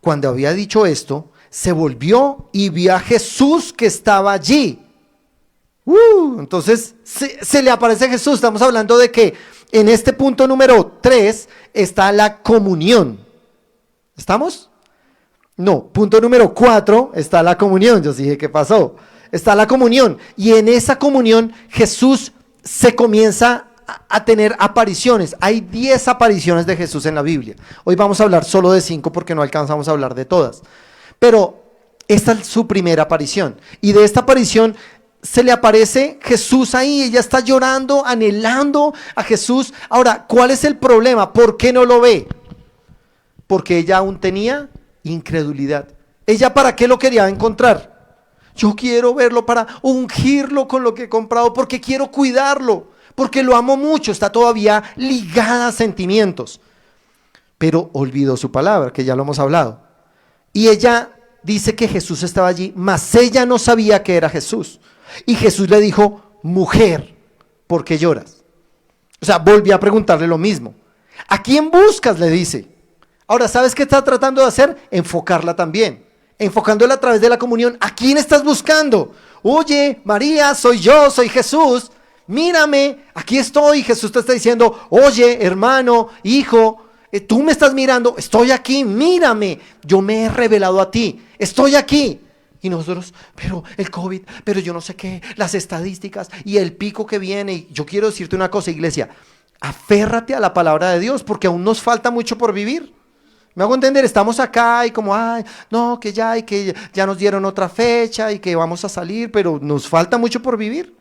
Cuando había dicho esto, se volvió y vio a Jesús que estaba allí. Entonces se le aparece Jesús. Estamos hablando de que en este punto número 3 está la comunión. ¿Estamos? No, punto número 4 está la comunión. Yo dije, ¿qué pasó? Está la comunión, y en esa comunión Jesús se comienza a tener apariciones. Hay 10 apariciones de Jesús en la Biblia. Hoy vamos a hablar solo de 5 porque no alcanzamos a hablar de todas. Pero esta es su primera aparición, y de esta aparición se le aparece Jesús ahí. Ella está llorando, anhelando a Jesús. Ahora, ¿cuál es el problema? ¿Por qué no lo ve? Porque ella aún tenía incredulidad. ¿Ella para qué lo quería encontrar? Yo quiero verlo para ungirlo con lo que he comprado, porque quiero cuidarlo, porque lo amo mucho. Está todavía ligada a sentimientos, pero olvidó su palabra, que ya lo hemos hablado. Y ella dice que Jesús estaba allí, mas ella no sabía que era Jesús. Y Jesús le dijo, mujer, ¿por qué lloras? O sea, volvió a preguntarle lo mismo. ¿A quién buscas?, le dice. Ahora, ¿sabes qué está tratando de hacer? Enfocarla también, enfocándola a través de la comunión. ¿A quién estás buscando? Oye, María, soy yo, soy Jesús. Mírame, aquí estoy. Jesús te está diciendo, oye, hermano, hijo, tú me estás mirando, estoy aquí, mírame. Yo me he revelado a ti, estoy aquí. Y nosotros, pero el COVID, pero yo no sé qué, las estadísticas y el pico que viene. Y yo quiero decirte una cosa, iglesia, aférrate a la palabra de Dios, porque aún nos falta mucho por vivir. Me hago entender, estamos acá y como, ay, no, que ya nos dieron otra fecha y que vamos a salir, pero nos falta mucho por vivir.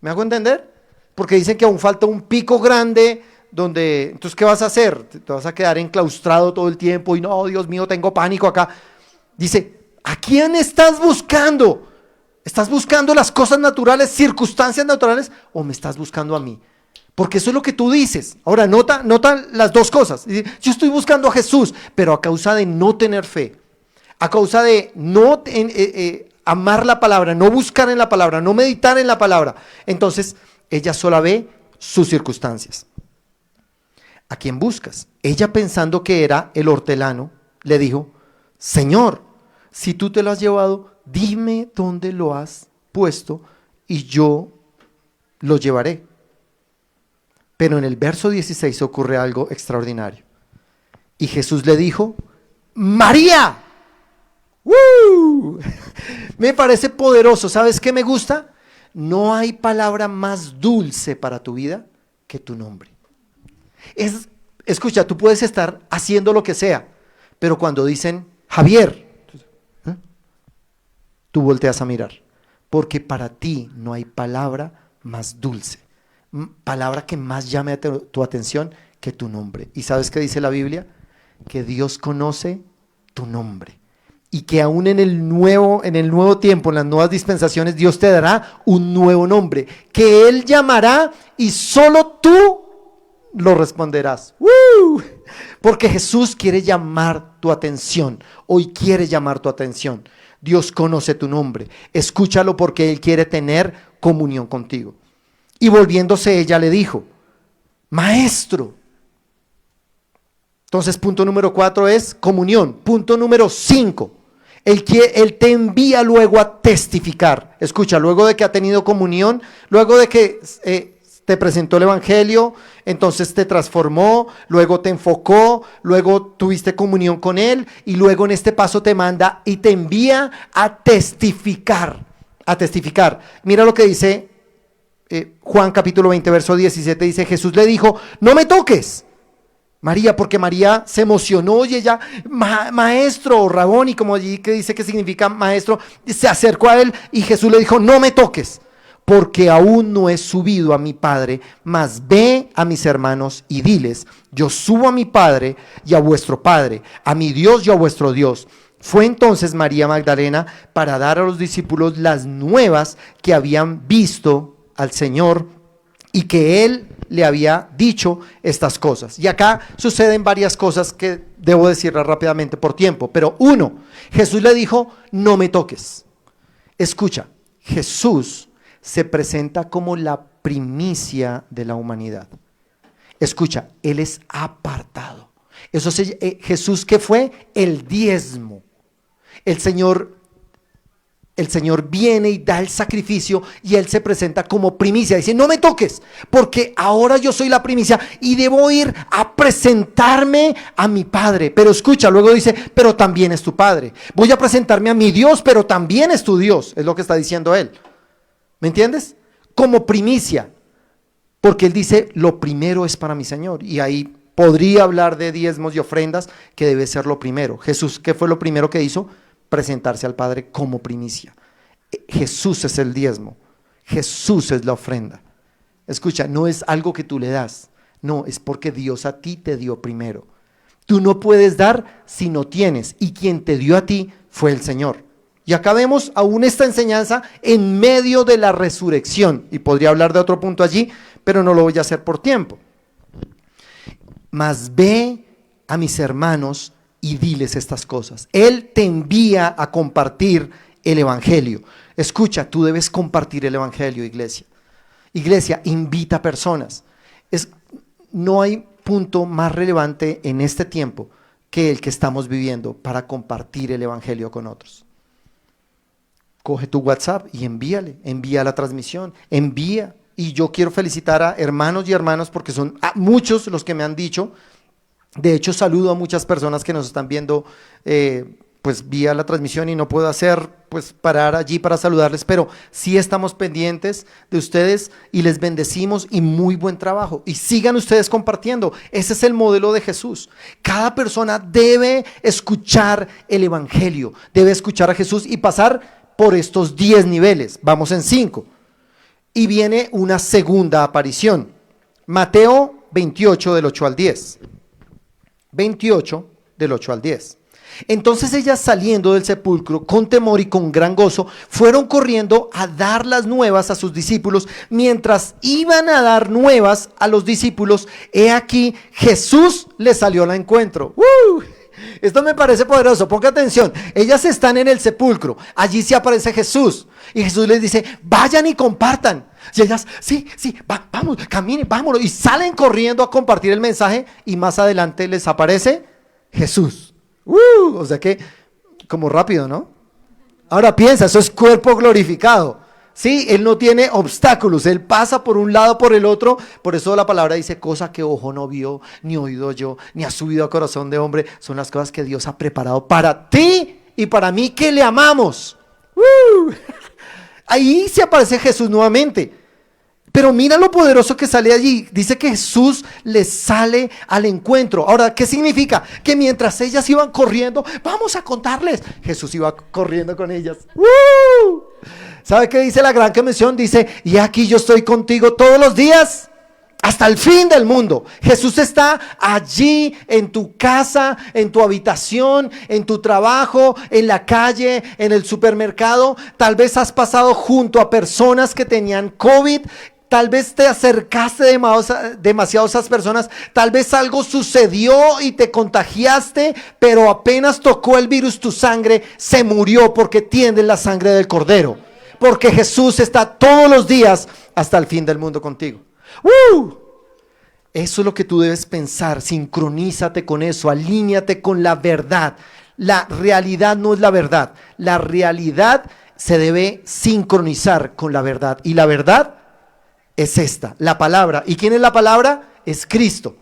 ¿Me hago entender? Porque dicen que aún falta un pico grande donde, entonces, ¿qué vas a hacer? Te vas a quedar enclaustrado todo el tiempo y no, Dios mío, tengo pánico acá. Dice, ¿a quién estás buscando? ¿Estás buscando las cosas naturales, circunstancias naturales, o me estás buscando a mí? Porque eso es lo que tú dices. Ahora, nota las dos cosas. Yo estoy buscando a Jesús, pero a causa de no tener fe, a causa de no amar la palabra, no buscar en la palabra, no meditar en la palabra, entonces ella solo ve sus circunstancias. ¿A quién buscas? Ella, pensando que era el hortelano, le dijo: Señor, si tú te lo has llevado, dime dónde lo has puesto y yo lo llevaré. Pero en el verso 16 ocurre algo extraordinario. Y Jesús le dijo: María. ¡Woo! Me parece poderoso. ¿Sabes qué me gusta? No hay palabra más dulce para tu vida que tu nombre. Escucha, tú puedes estar haciendo lo que sea, pero cuando dicen Javier, tú volteas a mirar, porque para ti no hay palabra más dulce, palabra que más llame a tu atención que tu nombre. ¿Y sabes qué dice la Biblia? Que Dios conoce tu nombre. Y que aún en el nuevo tiempo, en las nuevas dispensaciones, Dios te dará un nuevo nombre, que Él llamará y solo tú lo responderás. ¡Woo! Porque Jesús quiere llamar tu atención. Hoy quiere llamar tu atención. Dios conoce tu nombre. Escúchalo, porque Él quiere tener comunión contigo. Y volviéndose, ella le dijo: Maestro. Entonces, punto número 4 es comunión. Punto número 5. Él te envía luego a testificar. Escucha, luego de que ha tenido comunión, luego de que te presentó el evangelio, entonces te transformó, luego te enfocó, luego tuviste comunión con Él, y luego en este paso te manda y te envía a testificar. A testificar. Mira lo que dice Juan capítulo 20, verso 17, dice: Jesús le dijo: No me toques, María, porque María se emocionó y ella, maestro, o rabón, y como allí que dice que significa maestro, se acercó a él y Jesús le dijo: No me toques, porque aún no he subido a mi Padre, mas ve a mis hermanos y diles: Yo subo a mi Padre y a vuestro Padre, a mi Dios y a vuestro Dios. Fue entonces María Magdalena para dar a los discípulos las nuevas que habían visto al Señor y que Él le había dicho estas cosas. Y acá suceden varias cosas que debo decirlas rápidamente por tiempo. Pero uno, Jesús le dijo: No me toques. Escucha, Jesús se presenta como la primicia de la humanidad. Escucha, Él es apartado. Jesús, ¿qué fue? El diezmo. El Señor viene y da el sacrificio y Él se presenta como primicia. Dice: No me toques, porque ahora yo soy la primicia y debo ir a presentarme a mi Padre. Pero escucha, luego dice: Pero también es tu Padre. Voy a presentarme a mi Dios, pero también es tu Dios. Es lo que está diciendo Él. ¿Me entiendes? Como primicia, porque Él dice: Lo primero es para mi Señor. Y ahí podría hablar de diezmos y ofrendas, que debe ser lo primero. Jesús, ¿qué fue lo primero que hizo? Presentarse al Padre como primicia. Jesús es el diezmo, Jesús es la ofrenda. Escucha, no es algo que tú le das, no, es porque Dios a ti te dio primero. Tú no puedes dar si no tienes, y quien te dio a ti fue el Señor. Y acá vemos aún esta enseñanza en medio de la resurrección, y podría hablar de otro punto allí, pero no lo voy a hacer por tiempo. Mas ve a mis hermanos y diles estas cosas. Él te envía a compartir el evangelio. Escucha, tú debes compartir el evangelio, iglesia. Iglesia, invita a personas. No hay punto más relevante en este tiempo que el que estamos viviendo para compartir el evangelio con otros. Coge tu WhatsApp y envía la transmisión, envía. Y yo quiero felicitar a hermanos y hermanas, porque son muchos los que me han dicho. De hecho, saludo a muchas personas que nos están viendo pues vía la transmisión, y no puedo parar allí para saludarles, pero sí estamos pendientes de ustedes y les bendecimos, y muy buen trabajo. Y sigan ustedes compartiendo. Ese es el modelo de Jesús. Cada persona debe escuchar el evangelio, debe escuchar a Jesús y pasar por estos 10 niveles. Vamos en 5. Y viene una segunda aparición. Mateo 28 del 8 al 10. 28 del 8 al 10. Entonces ellas, saliendo del sepulcro con temor y con gran gozo, fueron corriendo a dar las nuevas a sus discípulos. Mientras iban a dar nuevas a los discípulos, he aquí Jesús les salió al encuentro. Esto me parece poderoso, ponga atención. Ellas están en el sepulcro, allí se aparece Jesús. Y Jesús les dice, vayan y compartan. Y ellas, sí, vamos, caminen, vámonos. Y salen corriendo a compartir el mensaje y más adelante les aparece Jesús. O sea que, como rápido, ¿no? Ahora piensa, eso es cuerpo glorificado. Sí, Él no tiene obstáculos, Él pasa por un lado, por el otro. Por eso la palabra dice, cosa que ojo no vio, ni oído yo, ni ha subido a corazón de hombre. Son las cosas que Dios ha preparado para ti y para mí que le amamos. Ahí se aparece Jesús nuevamente. Pero mira lo poderoso que sale allí. Dice que Jesús les sale al encuentro. Ahora, ¿qué significa? Que mientras ellas iban corriendo, vamos a contarles, Jesús iba corriendo con ellas. ¿Sabe qué dice la Gran Comisión? Dice, y aquí yo estoy contigo todos los días hasta el fin del mundo. Jesús está allí en tu casa, en tu habitación, en tu trabajo, en la calle, en el supermercado. Tal vez has pasado junto a personas que tenían COVID. Tal vez te acercaste demasiado a esas personas. Tal vez algo sucedió y te contagiaste, pero apenas tocó el virus tu sangre, se murió porque tienes la sangre del Cordero. Porque Jesús está todos los días hasta el fin del mundo contigo. Eso es lo que tú debes pensar. Sincronízate con eso, alíñate con la verdad. La realidad no es la verdad. La realidad se debe sincronizar con la verdad. Y la verdad es esta, la palabra. ¿Y quién es la palabra? Es Cristo.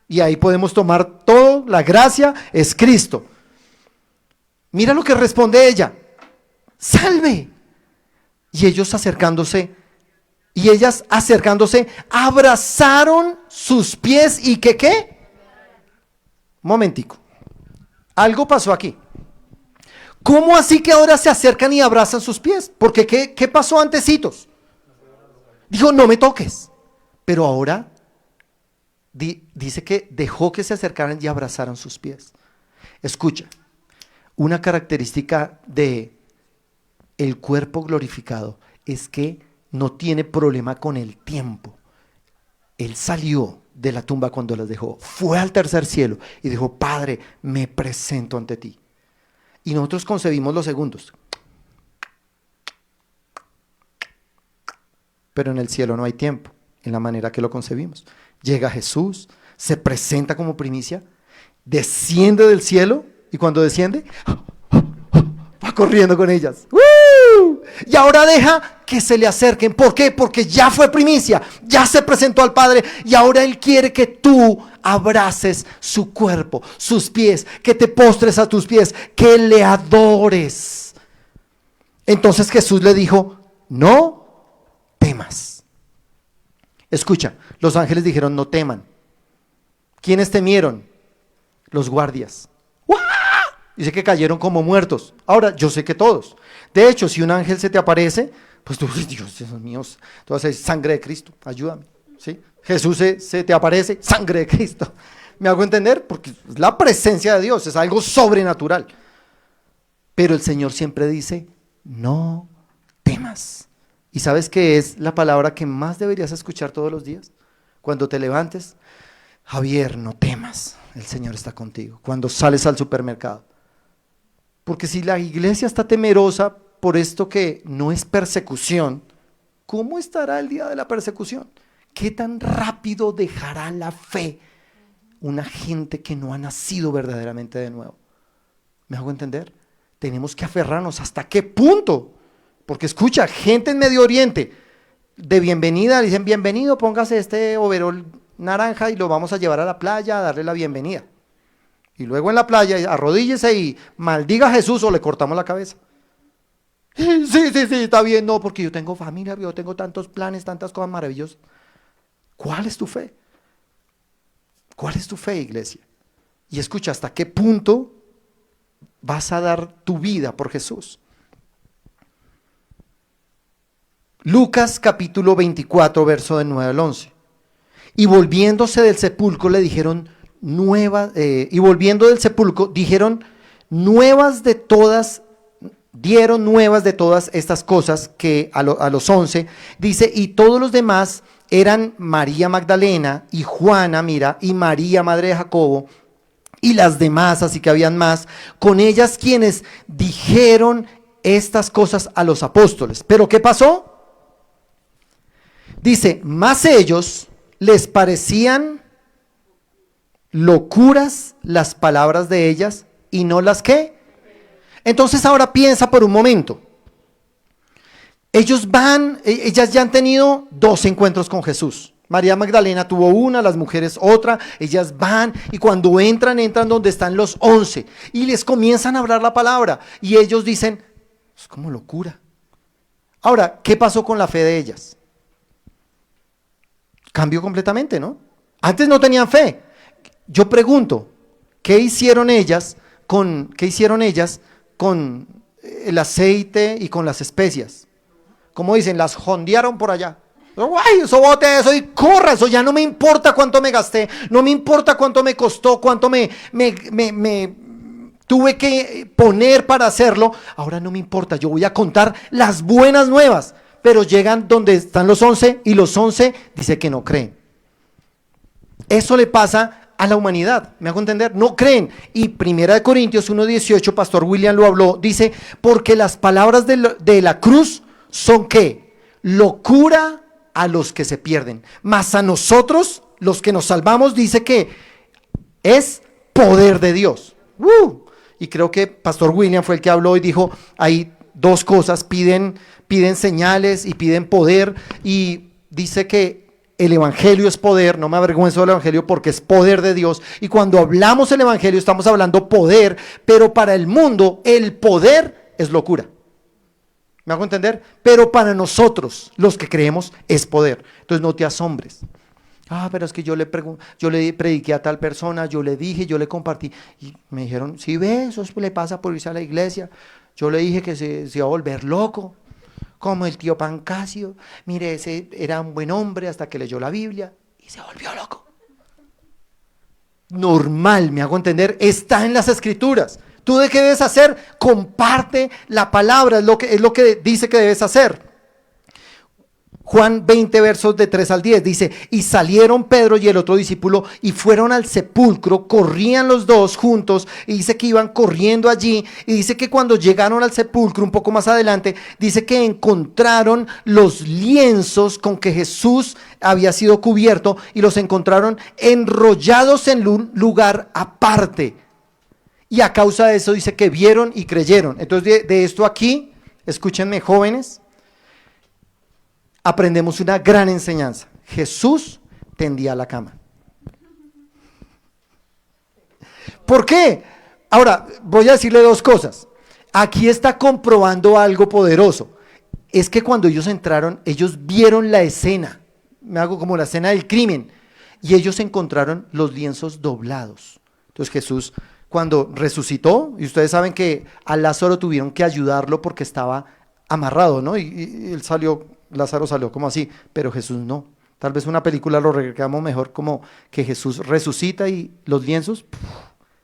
Y ahí podemos tomar todo, la gracia es Cristo. Mira lo que responde ella. Salve. Y ellos acercándose, y ellas acercándose, abrazaron sus pies y ¿qué? Momentico. Algo pasó aquí. ¿Cómo así que ahora se acercan y abrazan sus pies? Porque ¿qué pasó antecitos? Dijo, no me toques. Pero ahora dice que dejó que se acercaran y abrazaran sus pies. Escucha, una característica de el cuerpo glorificado es que no tiene problema con el tiempo. Él salió de la tumba cuando las dejó, fue al tercer cielo y dijo, Padre, me presento ante ti. Y nosotros concebimos los segundos. Pero en el cielo no hay tiempo, en la manera que lo concebimos. Llega Jesús, se presenta como primicia, desciende del cielo y cuando desciende, va corriendo con ellas. Y ahora deja que se le acerquen. ¿Por qué? Porque ya fue primicia, ya se presentó al Padre y ahora Él quiere que tú abraces su cuerpo, sus pies, que te postres a tus pies, que le adores. Entonces Jesús le dijo, no temas. Escucha, los ángeles dijeron no teman. ¿Quiénes temieron? Los guardias. Dice que cayeron como muertos. Ahora, yo sé que todos. De hecho, si un ángel se te aparece, pues tú dices, Dios mío, tú vas a decir, sangre de Cristo, ayúdame. ¿Sí? Jesús se te aparece, sangre de Cristo. ¿Me hago entender? Porque es la presencia de Dios, es algo sobrenatural. Pero el Señor siempre dice, no temas. ¿Y sabes qué es la palabra que más deberías escuchar todos los días? Cuando te levantes, Javier, no temas, el Señor está contigo. Cuando sales al supermercado. Porque si la iglesia está temerosa por esto que no es persecución, ¿cómo estará el día de la persecución? ¿Qué tan rápido dejará la fe una gente que no ha nacido verdaderamente de nuevo? ¿Me hago entender? Tenemos que aferrarnos. ¿Hasta qué punto? Porque escucha, gente en Medio Oriente, de bienvenida, dicen bienvenido, póngase este overol naranja y lo vamos a llevar a la playa a darle la bienvenida. Y luego en la playa, arrodíllese y maldiga a Jesús o le cortamos la cabeza. Sí, está bien. No, porque yo tengo familia, yo tengo tantos planes, tantas cosas maravillosas. ¿Cuál es tu fe? ¿Cuál es tu fe, iglesia? Y escucha, ¿hasta qué punto vas a dar tu vida por Jesús? Lucas capítulo 24, verso del 9 al 11. Y volviéndose del sepulcro le dijeron dijeron dieron nuevas de todas estas cosas que a los 11, dice, y todos los demás eran María Magdalena y Juana, mira, y María, madre de Jacobo, y las demás, así que habían más, con ellas quienes dijeron estas cosas a los apóstoles. ¿Pero qué pasó? Dice, más ellos les parecían locuras las palabras de ellas y no las que. Entonces ahora piensa por un momento. Ellas ya han tenido 2 encuentros con Jesús. María Magdalena tuvo una, las mujeres otra, ellas van y cuando entran donde están los 11 y les comienzan a hablar la palabra y ellos dicen, es como locura. Ahora, ¿qué pasó con la fe de ellas? Cambió completamente, ¿no? Antes no tenían fe. Yo pregunto, ¿qué hicieron ellas con el aceite y con las especias? Como dicen, las jondearon por allá. ¡Ay, eso bote eso y corra! Eso ya no me importa cuánto me gasté, no me importa cuánto me costó, cuánto me tuve que poner para hacerlo. Ahora no me importa, yo voy a contar las buenas nuevas. Pero llegan donde están los 11 y los 11 dice que no creen. Eso le pasa a la humanidad, ¿me hago entender? No creen. Y 1 Corintios 1:18, Pastor William lo habló, dice, porque las palabras de la cruz son ¿qué? Locura a los que se pierden, mas a nosotros, los que nos salvamos, dice que es poder de Dios. Y creo que Pastor William fue el que habló y dijo, hay 2 cosas, piden señales y piden poder, y dice que el evangelio es poder. No me avergüenzo del evangelio porque es poder de Dios, y cuando hablamos el evangelio estamos hablando poder, pero para el mundo el poder es locura. ¿Me hago entender? Pero para nosotros, los que creemos, es poder. Entonces no te asombres. Pero es que yo le prediqué a tal persona, yo le dije, yo le compartí, y me dijeron, sí ve, eso le pasa por irse a la iglesia. Yo le dije que se iba a volver loco, como el tío Pancasio. Mire, ese era un buen hombre hasta que leyó la Biblia y se volvió loco. Normal, me hago entender, está en las escrituras. ¿Tú de qué debes hacer? Comparte la palabra, es lo que dice que debes hacer. Juan 20 versos de 3 al 10 dice, y salieron Pedro y el otro discípulo y fueron al sepulcro, corrían los 2 juntos, y dice que iban corriendo allí, y dice que cuando llegaron al sepulcro, un poco más adelante, dice que encontraron los lienzos con que Jesús había sido cubierto, y los encontraron enrollados en un lugar aparte, y a causa de eso dice que vieron y creyeron. Entonces de esto aquí, escúchenme jóvenes, aprendemos una gran enseñanza. Jesús tendía la cama. ¿Por qué? Ahora, voy a decirle 2 cosas. Aquí está comprobando algo poderoso. Es que cuando ellos entraron, ellos vieron la escena. Me hago como la escena del crimen. Y ellos encontraron los lienzos doblados. Entonces Jesús, cuando resucitó, y ustedes saben que a Lázaro tuvieron que ayudarlo porque estaba amarrado, ¿no? Y él salió, Lázaro salió como así, pero Jesús no. Tal vez una película lo recreamos mejor como que Jesús resucita y los lienzos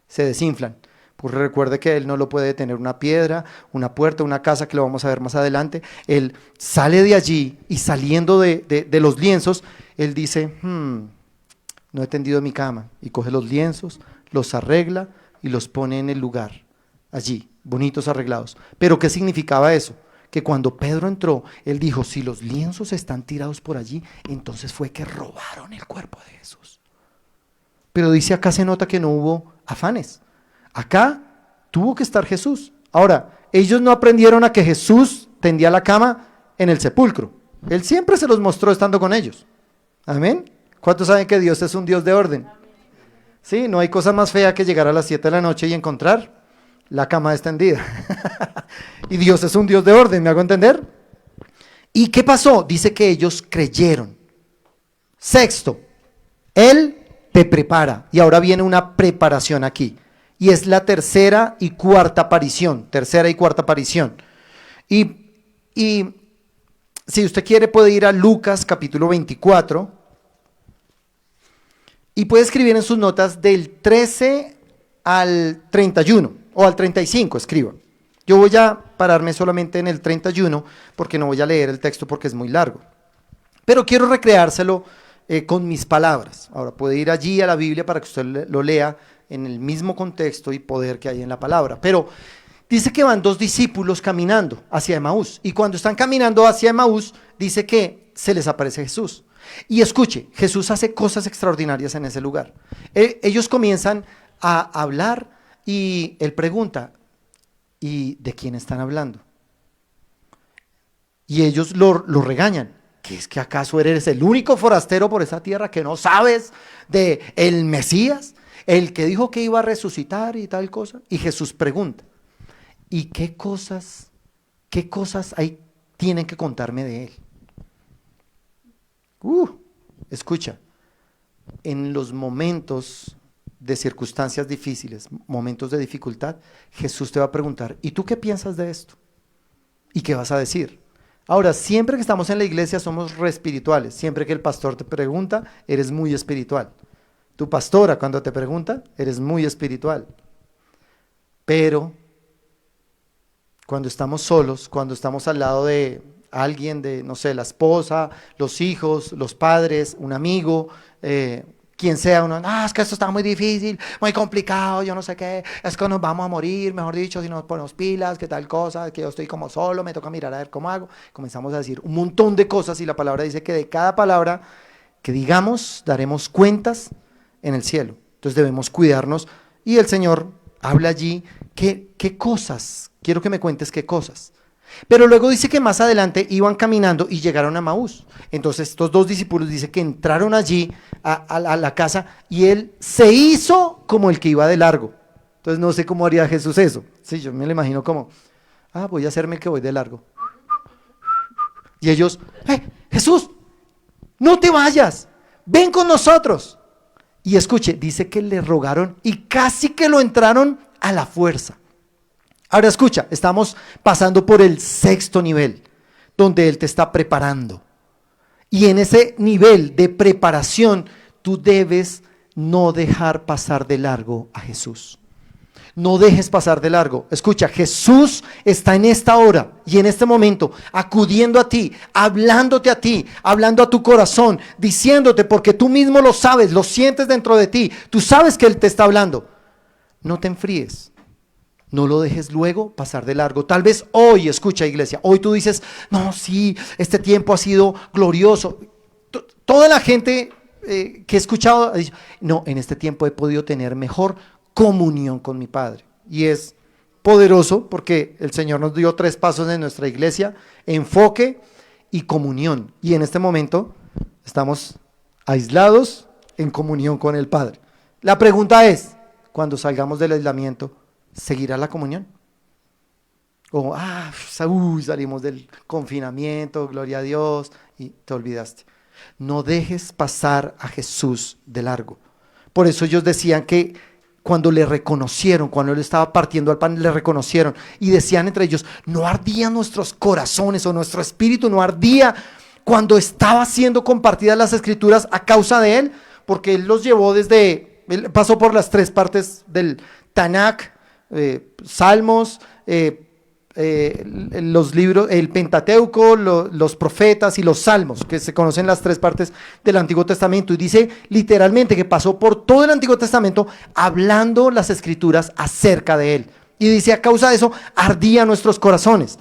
se desinflan. Pues recuerde que él no lo puede detener una piedra, una puerta, una casa, que lo vamos a ver más adelante. Él sale de allí y saliendo de los lienzos, él dice, no he tendido mi cama. Y coge los lienzos, los arregla y los pone en el lugar, allí, bonitos arreglados. ¿Pero qué significaba eso? Que cuando Pedro entró, él dijo, si los lienzos están tirados por allí, entonces fue que robaron el cuerpo de Jesús. Pero dice acá, se nota que no hubo afanes. Acá tuvo que estar Jesús. Ahora, ellos no aprendieron a que Jesús tendía la cama en el sepulcro. Él siempre se los mostró estando con ellos. Amén. ¿Cuántos saben que Dios es un Dios de orden? Sí, no hay cosa más fea que llegar a las 7 de la noche y encontrar la cama extendida. Y Dios es un Dios de orden, ¿me hago entender? ¿Y qué pasó? Dice que ellos creyeron. Sexto, Él te prepara. Y ahora viene una preparación aquí. Y es la tercera y cuarta aparición. Y si usted quiere puede ir a Lucas capítulo 24. Y puede escribir en sus notas del 13 al 31 o al 35, escriba. Yo voy a pararme solamente en el 31 porque no voy a leer el texto porque es muy largo. Pero quiero recreárselo con mis palabras. Ahora puede ir allí a la Biblia para que usted lo lea en el mismo contexto y poder que hay en la palabra. Pero dice que van dos discípulos caminando hacia Emaús, y cuando están caminando hacia Emaús, dice que se les aparece Jesús. Y escuche, Jesús hace cosas extraordinarias en ese lugar. Ellos comienzan a hablar y él pregunta, ¿y de quién están hablando? Y ellos lo regañan. ¿Qué es que acaso eres el único forastero por esa tierra que no sabes de el Mesías? El que dijo que iba a resucitar y tal cosa. Y Jesús pregunta, ¿y qué cosas hay, tienen que contarme de él? Escucha, en los momentos de circunstancias difíciles, momentos de dificultad, Jesús te va a preguntar, ¿y tú qué piensas de esto? ¿Y qué vas a decir? Ahora, siempre que estamos en la iglesia somos re espirituales. Siempre que el pastor te pregunta, eres muy espiritual. Tu pastora cuando te pregunta, eres muy espiritual. Pero cuando estamos solos, cuando estamos al lado de alguien, de, no sé, la esposa, los hijos, los padres, un amigo, quien sea, uno, es que esto está muy difícil, muy complicado, yo no sé qué, es que nos vamos a morir, mejor dicho, si nos ponemos pilas, que tal cosa, que yo estoy como solo, me toca mirar a ver cómo hago. Comenzamos a decir un montón de cosas y la palabra dice que de cada palabra que digamos, daremos cuentas en el cielo. Entonces debemos cuidarnos y el Señor habla allí, ¿qué cosas? Quiero que me cuentes qué cosas. Pero luego dice que más adelante iban caminando y llegaron a Emaús. Entonces estos dos discípulos dice que entraron allí a la casa y él se hizo como el que iba de largo. Entonces no sé cómo haría Jesús eso. Sí, yo me lo imagino como, voy a hacerme el que voy de largo. Y ellos, Jesús, no te vayas, ven con nosotros. Y escuche, dice que le rogaron y casi que lo entraron a la fuerza. Ahora escucha, estamos pasando por el 6º nivel, donde Él te está preparando. Y en ese nivel de preparación, tú debes no dejar pasar de largo a Jesús. No dejes pasar de largo. Escucha, Jesús está en esta hora y en este momento acudiendo a ti, hablándote a ti, hablando a tu corazón, diciéndote, porque tú mismo lo sabes, lo sientes dentro de ti, tú sabes que Él te está hablando. No te enfríes. No lo dejes luego pasar de largo. Tal vez hoy, escucha iglesia, hoy tú dices, no, sí, este tiempo ha sido glorioso. Toda la gente que he escuchado ha dicho, no, en este tiempo he podido tener mejor comunión con mi Padre. Y es poderoso porque el Señor nos dio 3 pasos en nuestra iglesia, enfoque y comunión. Y en este momento estamos aislados en comunión con el Padre. La pregunta es, cuando salgamos del aislamiento, ¿seguirá la comunión? O, salimos del confinamiento, gloria a Dios, y te olvidaste. No dejes pasar a Jesús de largo. Por eso ellos decían que cuando le reconocieron, cuando Él estaba partiendo al pan, le reconocieron y decían entre ellos, ¿no ardían nuestros corazones o nuestro espíritu no ardía cuando estaba siendo compartidas las escrituras a causa de Él? Porque Él los llevó Él pasó por las 3 partes del Tanakh, Salmos, los libros, el Pentateuco, los profetas y los Salmos, que se conocen las 3 partes del Antiguo Testamento, y dice literalmente que pasó por todo el Antiguo Testamento hablando las escrituras acerca de Él, y dice a causa de eso ardían nuestros corazones.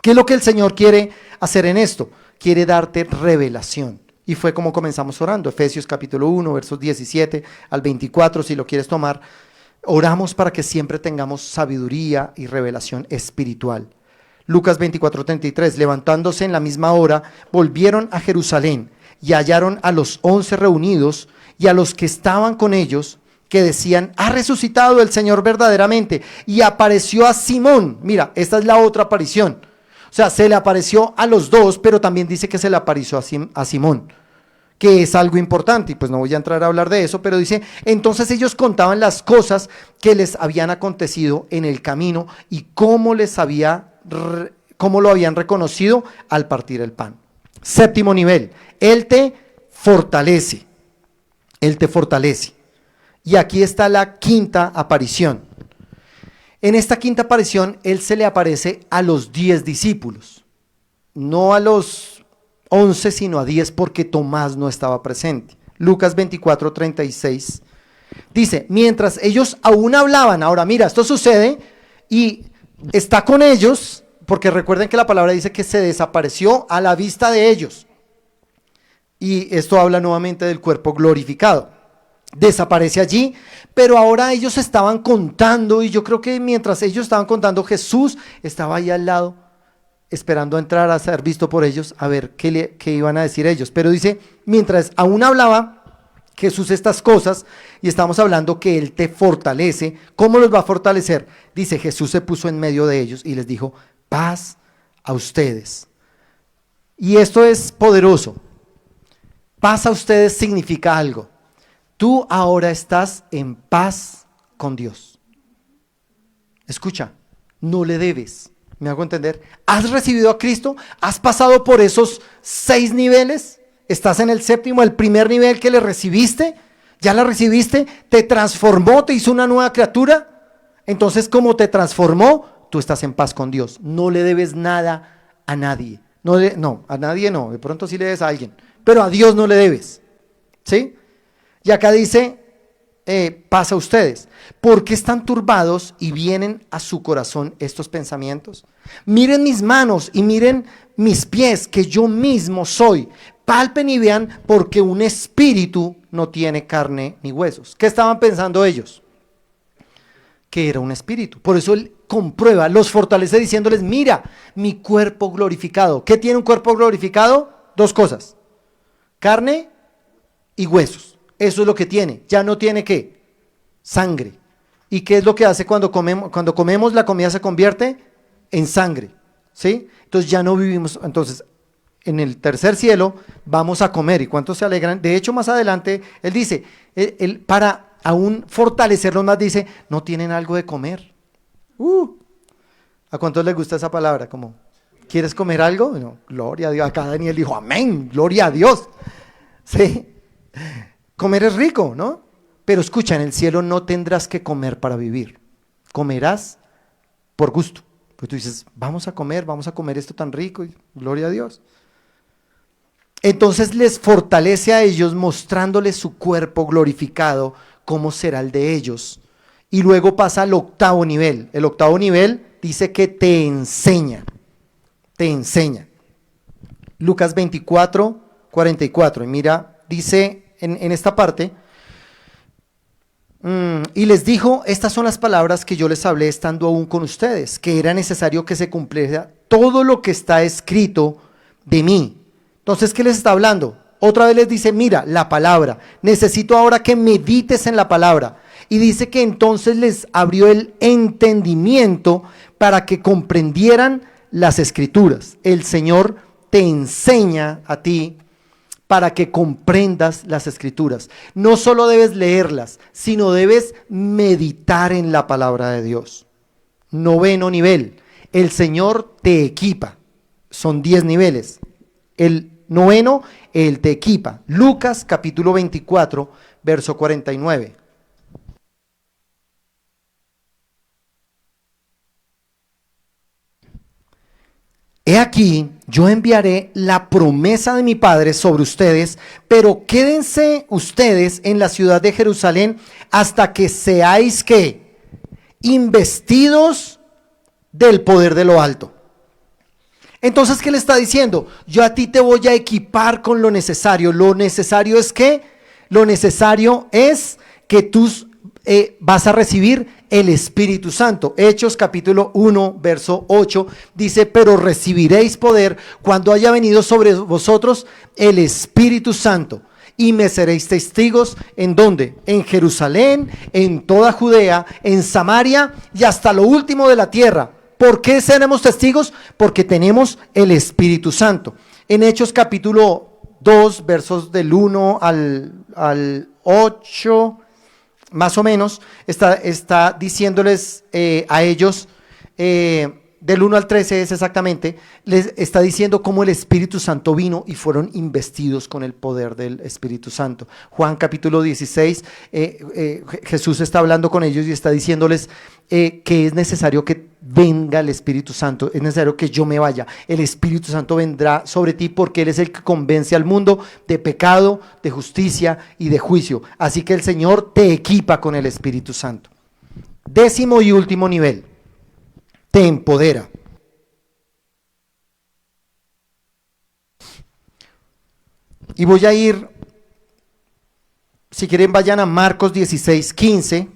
¿Qué es lo que el Señor quiere hacer en esto? Quiere darte revelación. Y fue como comenzamos orando, Efesios capítulo 1, versos 17 al 24, si lo quieres tomar. Oramos para que siempre tengamos sabiduría y revelación espiritual. Lucas 24:33, levantándose en la misma hora, volvieron a Jerusalén y hallaron a los 11 reunidos y a los que estaban con ellos, que decían, ha resucitado el Señor verdaderamente, y apareció a Simón. Mira, esta es la otra aparición. O sea, se le apareció a los 2, pero también dice que se le apareció a Simón, que es algo importante, y pues no voy a entrar a hablar de eso, pero dice, entonces ellos contaban las cosas que les habían acontecido en el camino y cómo lo habían reconocido al partir el pan. 7º nivel, Él te fortalece, Él te fortalece. Y aquí está la 5ª aparición. En esta 5ª aparición, Él se le aparece a los 10 discípulos, no a los 11, sino a 10, porque Tomás no estaba presente. Lucas 24:36 Dice, mientras ellos aún hablaban, ahora mira, esto sucede y está con ellos, porque recuerden que la palabra dice que se desapareció a la vista de ellos. Y esto habla nuevamente del cuerpo glorificado. Desaparece allí, pero ahora ellos estaban contando, y yo creo que mientras ellos estaban contando, Jesús estaba ahí al lado, esperando a entrar a ser visto por ellos, a ver qué iban a decir ellos. Pero dice, mientras aún hablaba Jesús estas cosas, y estamos hablando que Él te fortalece. ¿Cómo los va a fortalecer? Dice, Jesús se puso en medio de ellos y les dijo, paz a ustedes. Y esto es poderoso. Paz a ustedes significa algo. Tú ahora estás en paz con Dios. Escucha, no le debes. ¿Me hago entender? ¿Has recibido a Cristo? ¿Has pasado por esos 6 niveles? ¿Estás en el 7º, el primer nivel que le recibiste? ¿Ya la recibiste? ¿Te transformó? ¿Te hizo una nueva criatura? Entonces, como te transformó, tú estás en paz con Dios. No le debes nada a nadie. No, a nadie no. De pronto sí le debes a alguien. Pero a Dios no le debes. ¿Sí? Y acá dice, paz a ustedes. ¿Por qué están turbados y vienen a su corazón estos pensamientos? Miren mis manos y miren mis pies, que yo mismo soy. Palpen y vean, porque un espíritu no tiene carne ni huesos. ¿Qué estaban pensando ellos? Que era un espíritu. Por eso Él comprueba, los fortalece diciéndoles, mira, mi cuerpo glorificado. ¿Qué tiene un cuerpo glorificado? 2 cosas, carne y huesos. Eso es lo que tiene. Ya no tiene ¿qué? Sangre. ¿Y qué es lo que hace cuando comemos? Cuando comemos, la comida se convierte en sangre, ¿sí? Entonces ya no vivimos. Entonces, en el tercer cielo vamos a comer. ¿Y cuántos se alegran? De hecho, más adelante, Él dice, él para aún fortalecerlos más, dice, no tienen algo de comer. ¿A cuántos les gusta esa palabra? Como, ¿quieres comer algo? No, gloria a Dios. Acá Daniel dijo, amén, gloria a Dios. ¿Sí? Comer es rico, ¿no? Pero escucha, en el cielo no tendrás que comer para vivir. Comerás por gusto. Pues tú dices, vamos a comer esto tan rico, y gloria a Dios. Entonces les fortalece a ellos mostrándoles su cuerpo glorificado, cómo será el de ellos. Y luego pasa al 8º nivel. El 8º nivel dice que te enseña. Te enseña. Lucas 24, 44. Y mira, dice en esta parte, y les dijo, estas son las palabras que yo les hablé estando aún con ustedes, que era necesario que se cumpliera todo lo que está escrito de mí. Entonces, ¿qué les está hablando? Otra vez les dice, mira, la palabra, necesito ahora que medites en la palabra. Y dice que entonces les abrió el entendimiento para que comprendieran las escrituras. El Señor te enseña a ti para que comprendas las escrituras. No solo debes leerlas, sino debes meditar en la palabra de Dios. 9º nivel, el Señor te equipa. Son 10 niveles. El 9º, Él te equipa. Lucas capítulo 24, verso 49. He aquí, yo enviaré la promesa de mi Padre sobre ustedes, pero quédense ustedes en la ciudad de Jerusalén hasta que seáis ¿qué? Investidos del poder de lo alto. Entonces, ¿qué le está diciendo? Yo a ti te voy a equipar con lo necesario. Lo necesario es ¿qué? Lo necesario es que tú vas a recibir el Espíritu Santo. Hechos capítulo 1, verso 8, dice, pero recibiréis poder cuando haya venido sobre vosotros el Espíritu Santo. Y me seréis testigos, ¿en dónde? En Jerusalén, en toda Judea, en Samaria y hasta lo último de la tierra. ¿Por qué seremos testigos? Porque tenemos el Espíritu Santo. En Hechos capítulo 2, versos del 1 al 8, más o menos, está diciéndoles a ellos, del 1 al 13 es exactamente, les está diciendo cómo el Espíritu Santo vino y fueron investidos con el poder del Espíritu Santo. Juan capítulo 16, Jesús está hablando con ellos y está diciéndoles que es necesario que venga el Espíritu Santo, es necesario que yo me vaya, el Espíritu Santo vendrá sobre ti porque Él es el que convence al mundo de pecado, de justicia y de juicio. Así que el Señor te equipa con el Espíritu Santo. 10º y último nivel, te empodera. Y voy a ir, si quieren vayan a Marcos 16:15,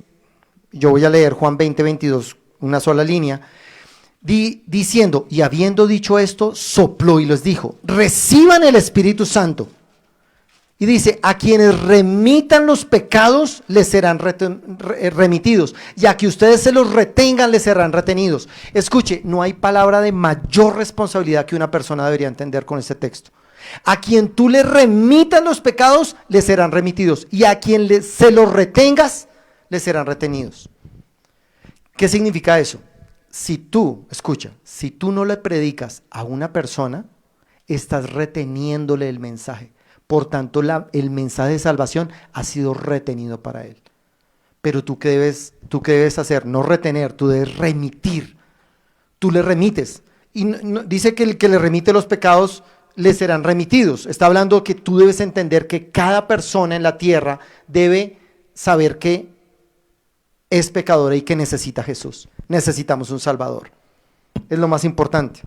yo voy a leer Juan 20:22, una sola línea, diciendo, y habiendo dicho esto, sopló y les dijo, reciban el Espíritu Santo. Y dice, a quienes remitan los pecados les serán remitidos, y a que ustedes se los retengan les serán retenidos. Escuche, no hay palabra de mayor responsabilidad que una persona debería entender con este texto. A quien tú le remitas los pecados les serán remitidos, y a quien se los retengas les serán retenidos. ¿Qué significa eso? Si tú no le predicas a una persona, estás reteniéndole el mensaje. Por tanto, el mensaje de salvación ha sido retenido para él. Pero ¿tú qué debes hacer? No retener, tú debes remitir. Tú le remites. Y dice que el que le remite los pecados le serán remitidos. Está hablando que tú debes entender que cada persona en la tierra debe saber que es pecadora y que necesita a Jesús. Necesitamos un Salvador. Es lo más importante.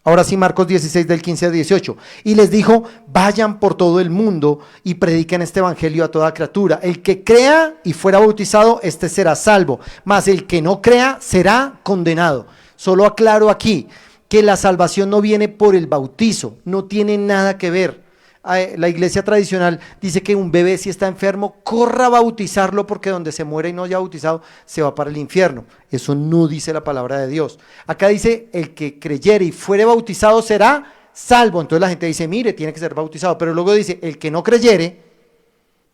Ahora sí, Marcos 16 del 15 al 18. Y les dijo, vayan por todo el mundo y prediquen este evangelio a toda criatura. El que crea y fuera bautizado, este será salvo. Mas el que no crea será condenado. Solo aclaro aquí que la salvación no viene por el bautizo. No tiene nada que ver. La iglesia tradicional dice que un bebé si está enfermo, corra a bautizarlo porque donde se muere y no haya bautizado se va para el infierno. Eso no dice la palabra de Dios. Acá dice el que creyere y fuere bautizado será salvo. Entonces la gente dice, mire, tiene que ser bautizado, pero luego dice el que no creyere,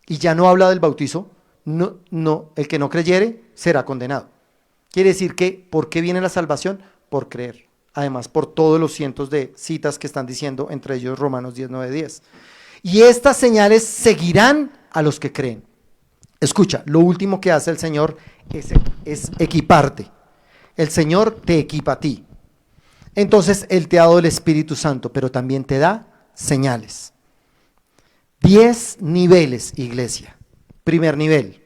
y ya no habla del bautizo, el que no creyere será condenado. Quiere decir que, ¿por qué viene la salvación? Por creer. Además, por todos los cientos de citas que están diciendo, entre ellos Romanos 10, 9, 10. Y estas señales seguirán a los que creen. Escucha, lo último que hace el Señor es equiparte. El Señor te equipa a ti. Entonces, Él te ha dado el Espíritu Santo, pero también te da señales. 10 niveles, iglesia. Primer nivel,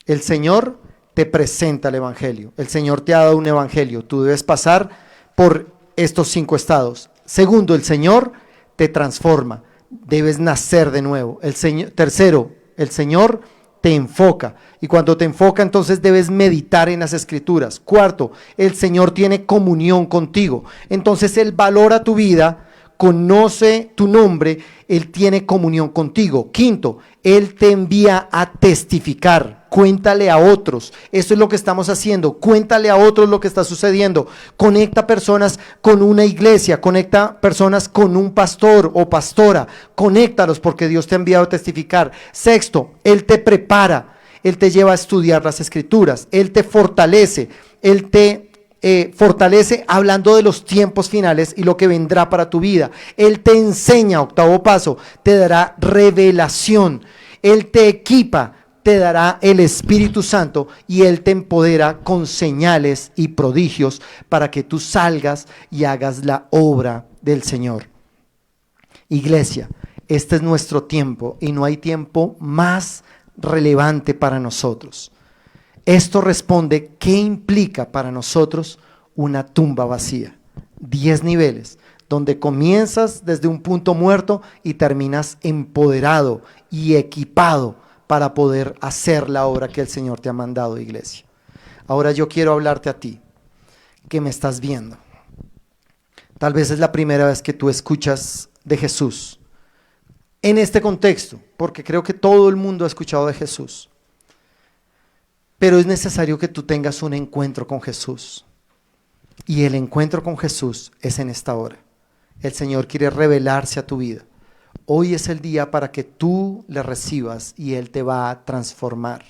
el Señor te presenta el Evangelio. El Señor te ha dado un Evangelio. Tú debes pasar por estos 5 estados. Segundo, el Señor te transforma. Debes nacer de nuevo. Tercero, el Señor te enfoca. Y cuando te enfoca, entonces debes meditar en las Escrituras. Cuarto, el Señor tiene comunión contigo. Entonces Él valora tu vida, conoce tu nombre, Él tiene comunión contigo. Quinto, Él te envía a testificar. Cuéntale a otros. Eso es lo que estamos haciendo. Cuéntale a otros lo que está sucediendo. Conecta personas con una iglesia. Conecta personas con un pastor o pastora. Conéctalos porque Dios te ha enviado a testificar. Sexto, Él te prepara. Él te lleva a estudiar las Escrituras. Él te fortalece. Él te fortalece hablando de los tiempos finales y lo que vendrá para tu vida. Él te enseña, octavo paso, te dará revelación. Él te equipa, te dará el Espíritu Santo y Él te empodera con señales y prodigios para que tú salgas y hagas la obra del Señor. Iglesia, este es nuestro tiempo y no hay tiempo más relevante para nosotros. Esto responde, ¿qué implica para nosotros una tumba vacía? 10 niveles, donde comienzas desde un punto muerto y terminas empoderado y equipado para poder hacer la obra que el Señor te ha mandado, iglesia. Ahora yo quiero hablarte a ti, que me estás viendo. Tal vez es la primera vez que tú escuchas de Jesús. En este contexto, porque creo que todo el mundo ha escuchado de Jesús. Pero es necesario que tú tengas un encuentro con Jesús. Y el encuentro con Jesús es en esta hora. El Señor quiere revelarse a tu vida. Hoy es el día para que tú le recibas y Él te va a transformar,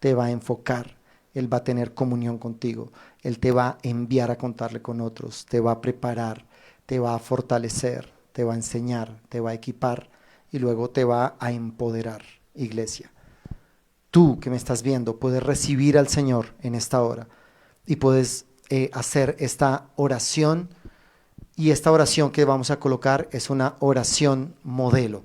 te va a enfocar, Él va a tener comunión contigo Él te va a enviar a contarle con otros, te va a preparar, te va a fortalecer, te va a enseñar, te va a equipar y luego te va a empoderar, iglesia. Tú que me estás viendo puedes recibir al Señor en esta hora y puedes hacer esta oración, y esta oración que vamos a colocar es una oración modelo.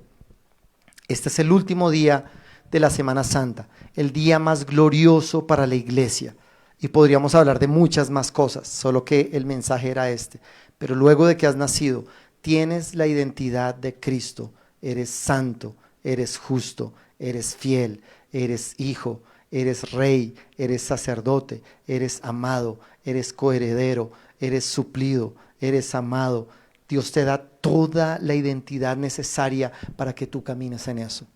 Este es el último día de la Semana Santa, el día más glorioso para la iglesia. Y podríamos hablar de muchas más cosas, solo que el mensaje era este. Pero luego de que has nacido, tienes la identidad de Cristo. Eres santo, eres justo, eres fiel, eres hijo, eres rey, eres sacerdote, eres amado, eres coheredero, eres suplido, eres amado. Dios te da toda la identidad necesaria para que tú camines en eso.